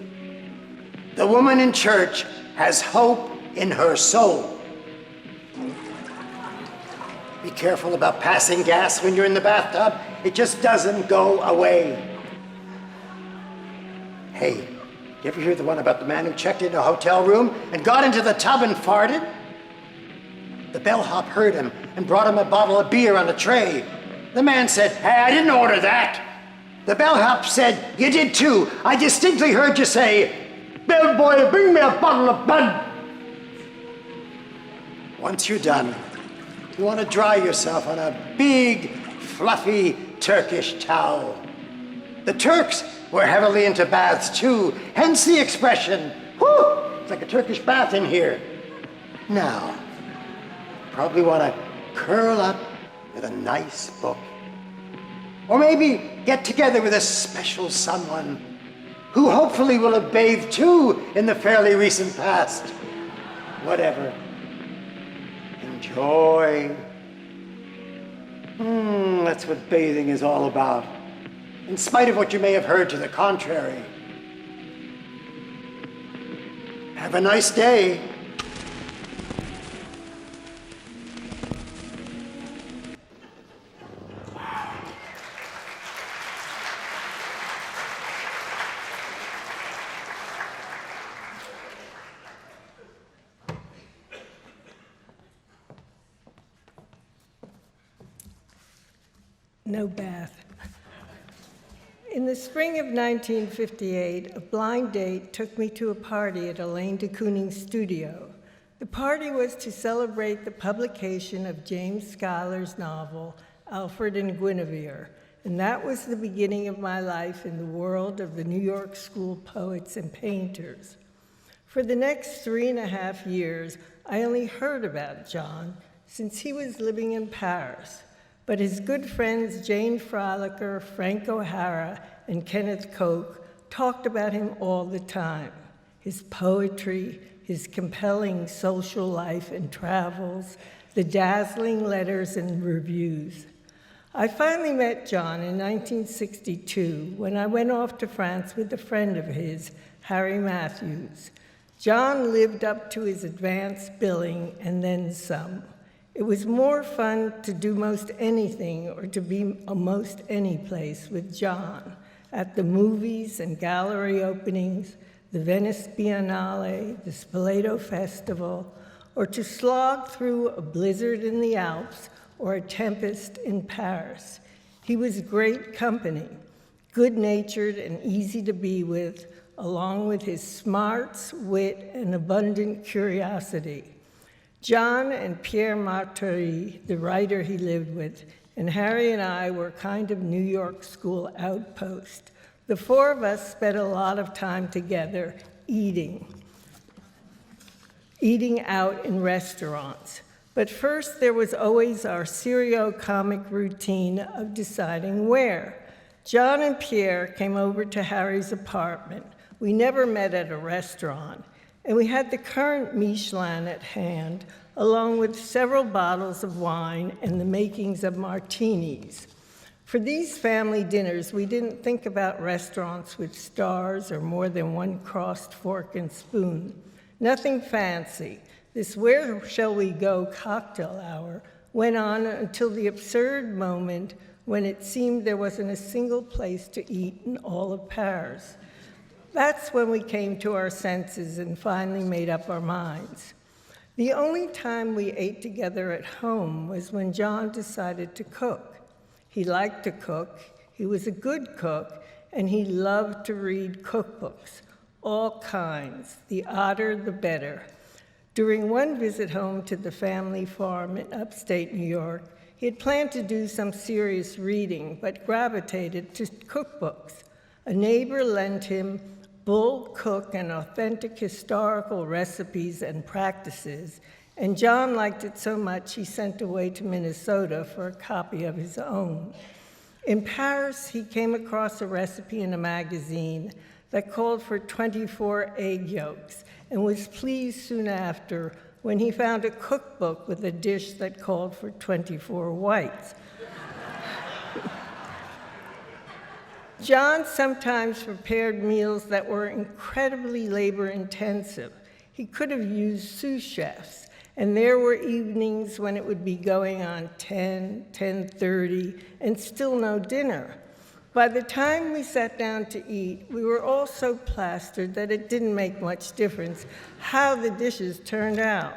[SPEAKER 11] The woman in church has hope in her soul. Be careful about passing gas when you're in the bathtub. It just doesn't go away. Hey, you ever hear the one about the man who checked into a hotel room and got into the tub and farted? The bellhop heard him and brought him a bottle of beer on a tray. The man said, "Hey, I didn't order that." The bellhop said, "You did too. I distinctly heard you say, 'Bellboy, bring me a bottle of blood.'" Once you're done, you want to dry yourself on a big, fluffy Turkish towel. The Turks were heavily into baths too, hence the expression, "Whew, it's like a Turkish bath in here." Now, probably want to curl up with a nice book. Or maybe get together with a special someone who hopefully will have bathed too in the fairly recent past. Whatever. Enjoy. That's what bathing is all about, in spite of what you may have heard to the contrary. Have a nice day.
[SPEAKER 12] No bath. In the spring of 1958, a blind date took me to a party at Elaine de Kooning's studio. The party was to celebrate the publication of James Schuyler's novel, Alfred and Guinevere, and that was the beginning of my life in the world of the New York School poets and painters. For the next 3.5 years, I only heard about John since he was living in Paris. But his good friends Jane Frolicker, Frank O'Hara, and Kenneth Koch talked about him all the time. His poetry, his compelling social life and travels, the dazzling letters and reviews. I finally met John in 1962 when I went off to France with a friend of his, Harry Matthews. John lived up to his advanced billing and then some. It was more fun to do most anything or to be most any place with John, at the movies and gallery openings, the Venice Biennale, the Spoleto Festival, or to slog through a blizzard in the Alps or a tempest in Paris. He was great company, good-natured and easy to be with, along with his smarts, wit, and abundant curiosity. John and Pierre Marturi, the writer he lived with, and Harry and I were kind of New York School outpost. The four of us spent a lot of time together eating out in restaurants. But first, there was always our serio-comic routine of deciding where. John and Pierre came over to Harry's apartment. We never met at a restaurant. And we had the current Michelin at hand, along with several bottles of wine and the makings of martinis. For these family dinners, we didn't think about restaurants with stars or more than one crossed fork and spoon. Nothing fancy. This where shall we go cocktail hour went on until the absurd moment when it seemed there wasn't a single place to eat in all of Paris. That's when we came to our senses and finally made up our minds. The only time we ate together at home was when John decided to cook. He liked to cook, he was a good cook, and he loved to read cookbooks, all kinds, the odder the better. During one visit home to the family farm in upstate New York, he had planned to do some serious reading, but gravitated to cookbooks. A neighbor lent him Bull Cook and authentic historical recipes and practices, and John liked it so much he sent away to Minnesota for a copy of his own. In Paris, he came across a recipe in a magazine that called for 24 egg yolks, and was pleased soon after when he found a cookbook with a dish that called for 24 whites. John sometimes prepared meals that were incredibly labor-intensive. He could have used sous chefs, and there were evenings when it would be going on 10:30, and still no dinner. By the time we sat down to eat, we were all so plastered that it didn't make much difference how the dishes turned out.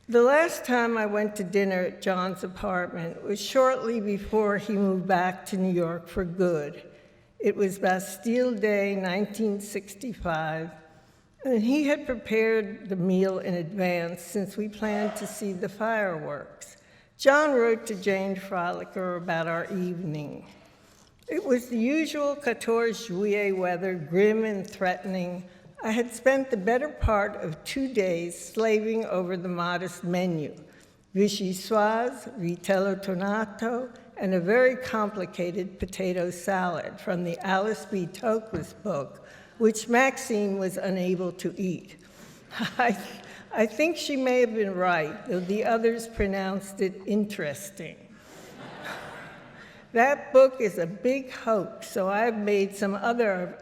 [SPEAKER 12] The last time I went to dinner at John's apartment was shortly before he moved back to New York for good. It was Bastille Day, 1965, and he had prepared the meal in advance since we planned to see the fireworks. John wrote to Jane Frolicker about our evening. It was the usual 14 juillet weather, grim and threatening. I had spent the better part of 2 days slaving over the modest menu, vichyssoise, vitello tonato, and a very complicated potato salad from the Alice B. Toklas book, which Maxine was unable to eat. I think she may have been right, though the others pronounced it interesting. That book is a big hoax, so I've made some other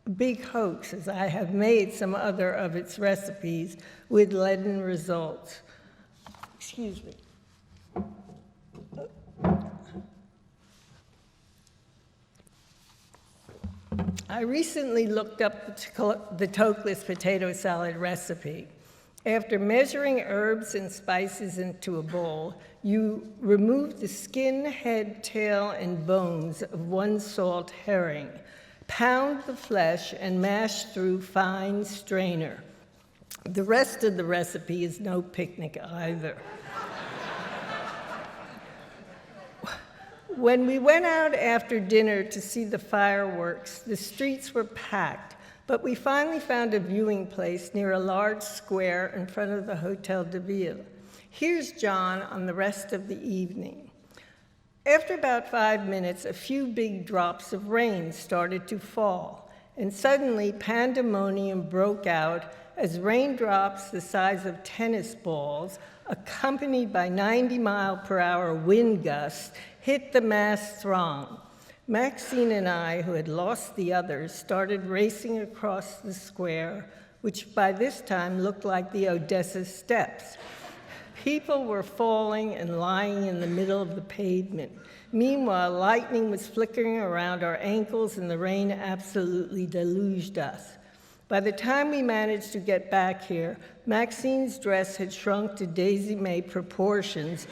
[SPEAKER 12] as I have made some other of its recipes with leaden results. Excuse me. I recently looked up the Toklas potato salad recipe. After measuring herbs and spices into a bowl, you remove the skin, head, tail, and bones of 1 salt herring. Pound the flesh and mash through fine strainer. The rest of the recipe is no picnic either. When we went out after dinner to see the fireworks, the streets were packed, but we finally found a viewing place near a large square in front of the Hotel de Ville. Here's John on the rest of the evening. After about 5 minutes, a few big drops of rain started to fall, and suddenly pandemonium broke out as raindrops the size of tennis balls, accompanied by 90-mile-per-hour wind gusts, hit the mass throng. Maxine and I, who had lost the others, started racing across the square, which by this time looked like the Odessa steps. People were falling and lying in the middle of the pavement. Meanwhile, lightning was flickering around our ankles and the rain absolutely deluged us. By the time we managed to get back here, Maxine's dress had shrunk to Daisy May proportions,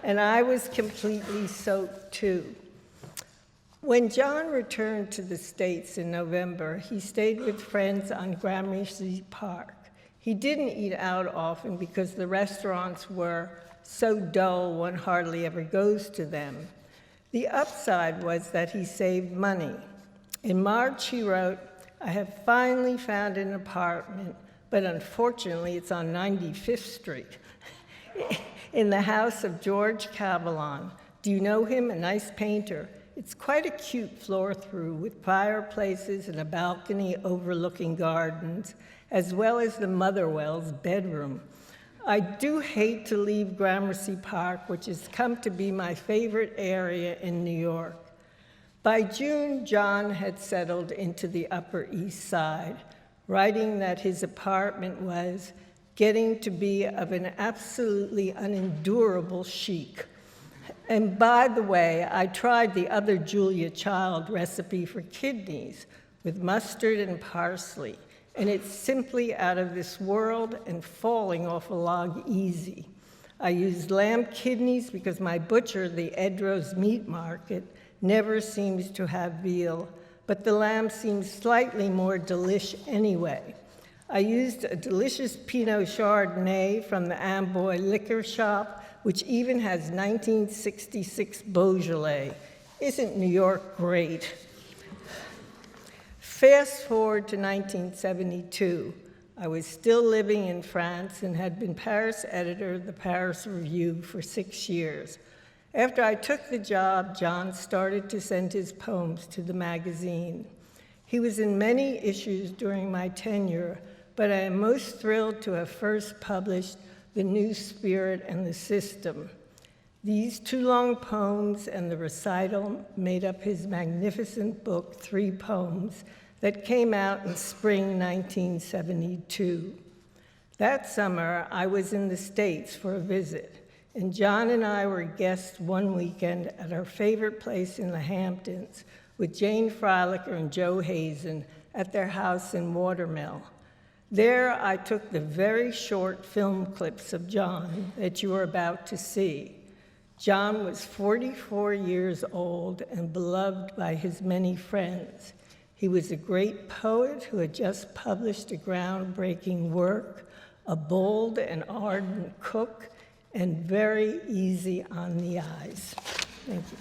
[SPEAKER 12] and I was completely soaked too. When John returned to the States in November, he stayed with friends on Gramercy Park. He didn't eat out often because the restaurants were so dull one hardly ever goes to them. The upside was that he saved money. In March, he wrote, "I have finally found an apartment, but unfortunately it's on 95th Street, in the house of George Cavallon. Do you know him? A nice painter. It's quite a cute floor-through with fireplaces and a balcony overlooking gardens, as well as the Motherwell's bedroom. I do hate to leave Gramercy Park, which has come to be my favorite area in New York." By June, John had settled into the Upper East Side, writing that his apartment was getting to be of an absolutely unendurable chic. And by the way, I tried the other Julia Child recipe for kidneys with mustard and parsley, and it's simply out of this world and falling off a log easy. I used lamb kidneys because my butcher, the Edros Meat Market, never seems to have veal, but the lamb seems slightly more delish anyway. I used a delicious Pinot Chardonnay from the Amboy Liquor Shop, which even has 1966 Beaujolais. Isn't New York great? Fast forward to 1972. I was still living in France and had been Paris editor of the Paris Review for 6 years. After I took the job, John started to send his poems to the magazine. He was in many issues during my tenure, but I am most thrilled to have first published The New Spirit and the System. These 2 long poems and the recital made up his magnificent book, 3 Poems, that came out in spring 1972. That summer, I was in the States for a visit, and John and I were guests one weekend at our favorite place in the Hamptons with Jane Freilacher and Joe Hazan at their house in Watermill. There, I took the very short film clips of John that you are about to see. John was 44 years old and beloved by his many friends. He was a great poet who had just published a groundbreaking work, a bold and ardent cook, and very easy on the eyes. Thank you.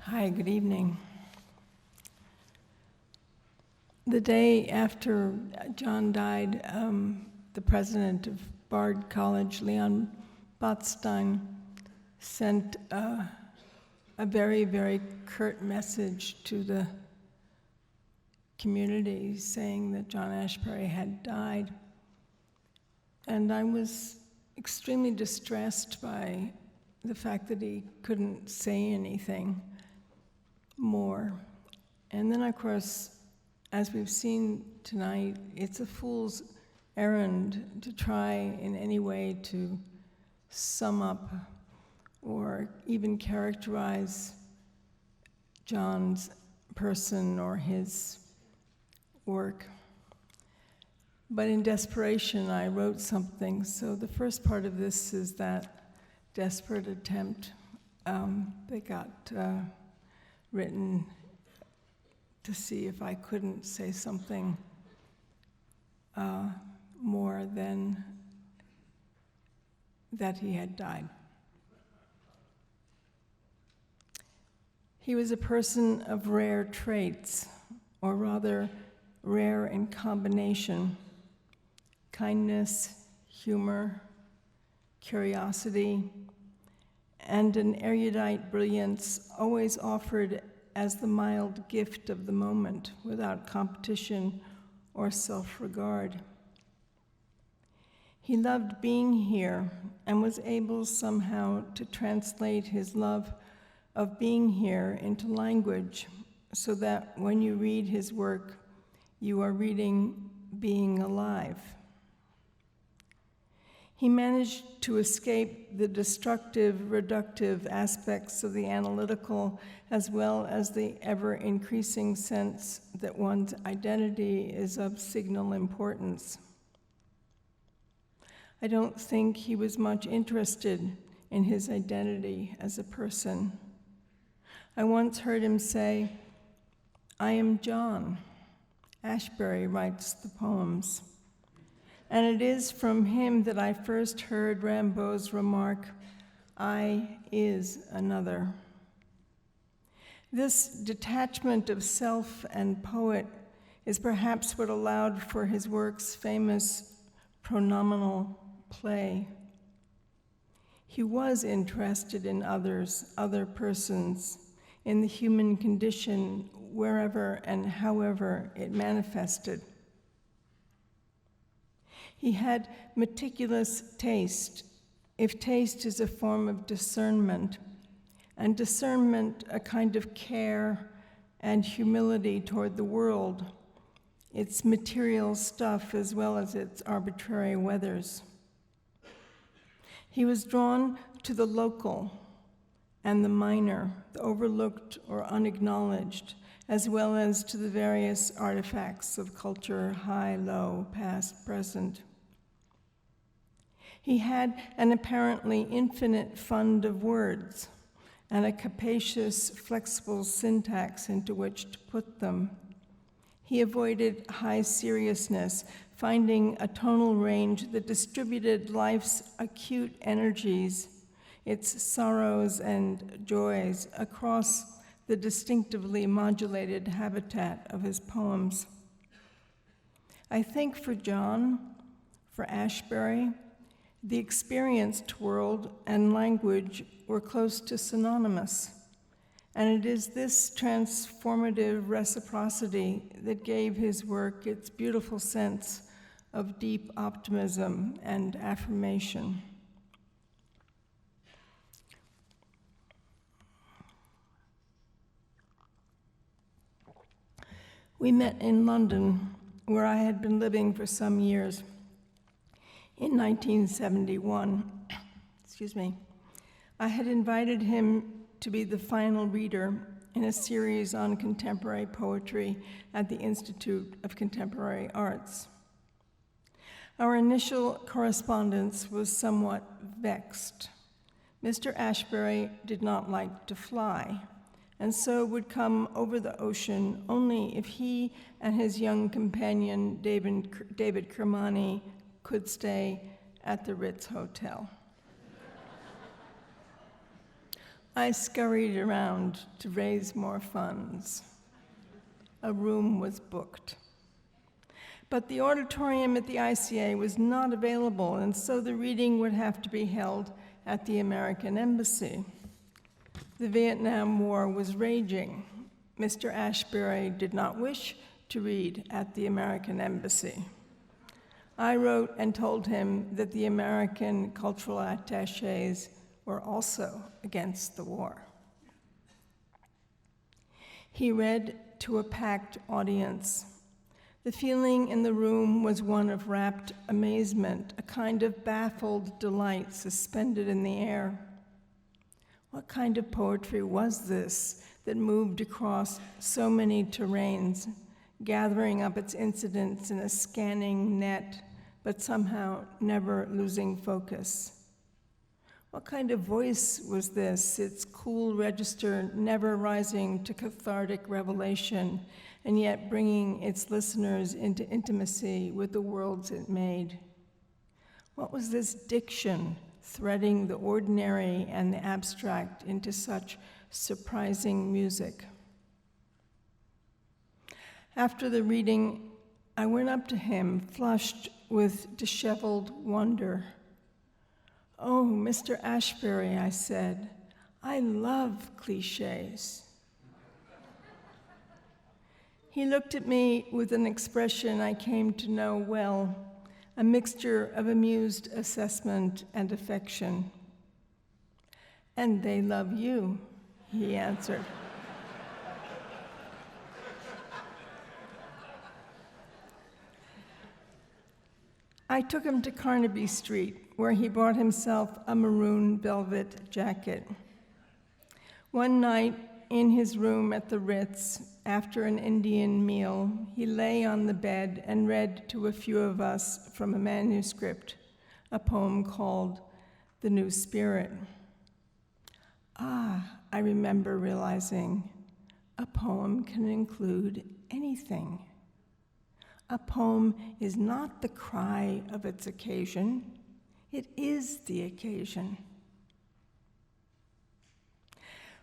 [SPEAKER 12] Hi, good evening. The day after John died, the president of Bard College, Leon Botstein, sent a very, very curt message to the community saying that John Ashbery had died. And I was extremely distressed by the fact that he couldn't say anything more. And then, of course, as we've seen tonight, it's a fool's errand to try in any way to sum up or even characterize John's person or his work. But in desperation, I wrote something. So the first part of this is that desperate attempt that got written to see if I couldn't say something more than that he had died. He was a person of rare traits, or rather rare in combination: kindness, humor, curiosity, and an erudite brilliance always offered as the mild gift of the moment, without competition or self-regard. He loved being here and was able somehow to translate his love of being here into language, so that when you read his work, you are reading being alive. He managed to escape the destructive, reductive aspects of the analytical, as well as the ever-increasing sense that one's identity is of signal importance. I don't think he was much interested in his identity as a person. I once heard him say, "I am John." Ashbery writes the poems. And it is from him that I first heard Rimbaud's remark, "I is another." This detachment of self and poet is perhaps what allowed for his work's famous pronominal play. He was interested in others, other persons, in the human condition, wherever and however it manifested. He had meticulous taste, if taste is a form of discernment, and discernment a kind of care and humility toward the world, its material stuff as well as its arbitrary weathers. He was drawn to the local and the minor, the overlooked or unacknowledged, as well as to the various artifacts of culture, high, low, past, present. He had an apparently infinite fund of words and a capacious, flexible syntax into which to put them. He avoided high seriousness, finding a tonal range that distributed life's acute energies, its sorrows and joys, across the distinctively modulated habitat of his poems. I think for John, for Ashbery, the experienced world and language were close to synonymous, and it is this transformative reciprocity that gave his work its beautiful sense of deep optimism and affirmation. We met in London, where I had been living for some years. In 1971, I had invited him to be the final reader in a series on contemporary poetry at the Institute of Contemporary Arts. Our initial correspondence was somewhat vexed. Mr. Ashbery did not like to fly, and so would come over the ocean only if he and his young companion, David Kermani, could stay at the Ritz Hotel. I scurried around to raise more funds. A room was booked. But the auditorium at the ICA was not available, and so the reading would have to be held at the American Embassy. The Vietnam War was raging. Mr. Ashbery did not wish to read at the American Embassy. I wrote and told him that the American cultural attachés were also against the war. He read to a packed audience. The feeling in the room was one of rapt amazement, a kind of baffled delight suspended in the air. What kind of poetry was this that moved across so many terrains, gathering up its incidents in a scanning net, but somehow never losing focus? What kind of voice was this, its cool register never rising to cathartic revelation, and yet bringing its listeners into intimacy with the worlds it made? What was this diction threading the ordinary and the abstract into such surprising music? After the reading, I went up to him, flushed with disheveled wonder. "Oh, Mr. Ashbery," I said, "I love cliches." He looked at me with an expression I came to know well, a mixture of amused assessment and affection. "And they love you," he answered. I took him to Carnaby Street, where he bought himself a maroon velvet jacket. One night, in his room at the Ritz, after an Indian meal, he lay on the bed and read to a few of us from a manuscript, a poem called The New Spirit. Ah, I remember realizing, a poem can include anything. A poem is not the cry of its occasion, it is the occasion.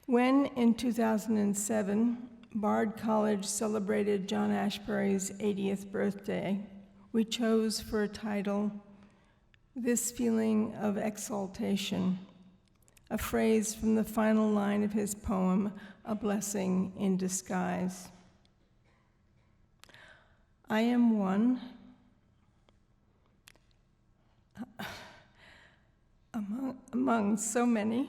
[SPEAKER 12] When, in 2007, Bard College celebrated John Ashbery's 80th birthday, we chose for a title, "This Feeling of Exaltation," a phrase from the final line of his poem, A Blessing in Disguise. I am one among so many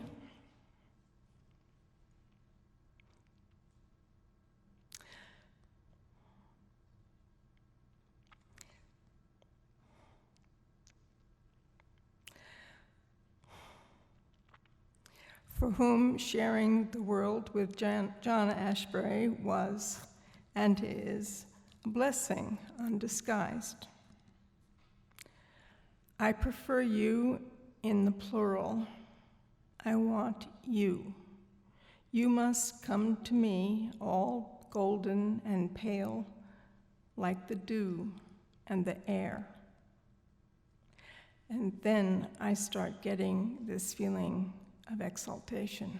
[SPEAKER 12] for whom sharing the world with John Ashbery was and is a blessing undisguised. I prefer you in the plural. I want you. You must come to me all golden and pale, like the dew and the air. And then I start getting this feeling of exaltation.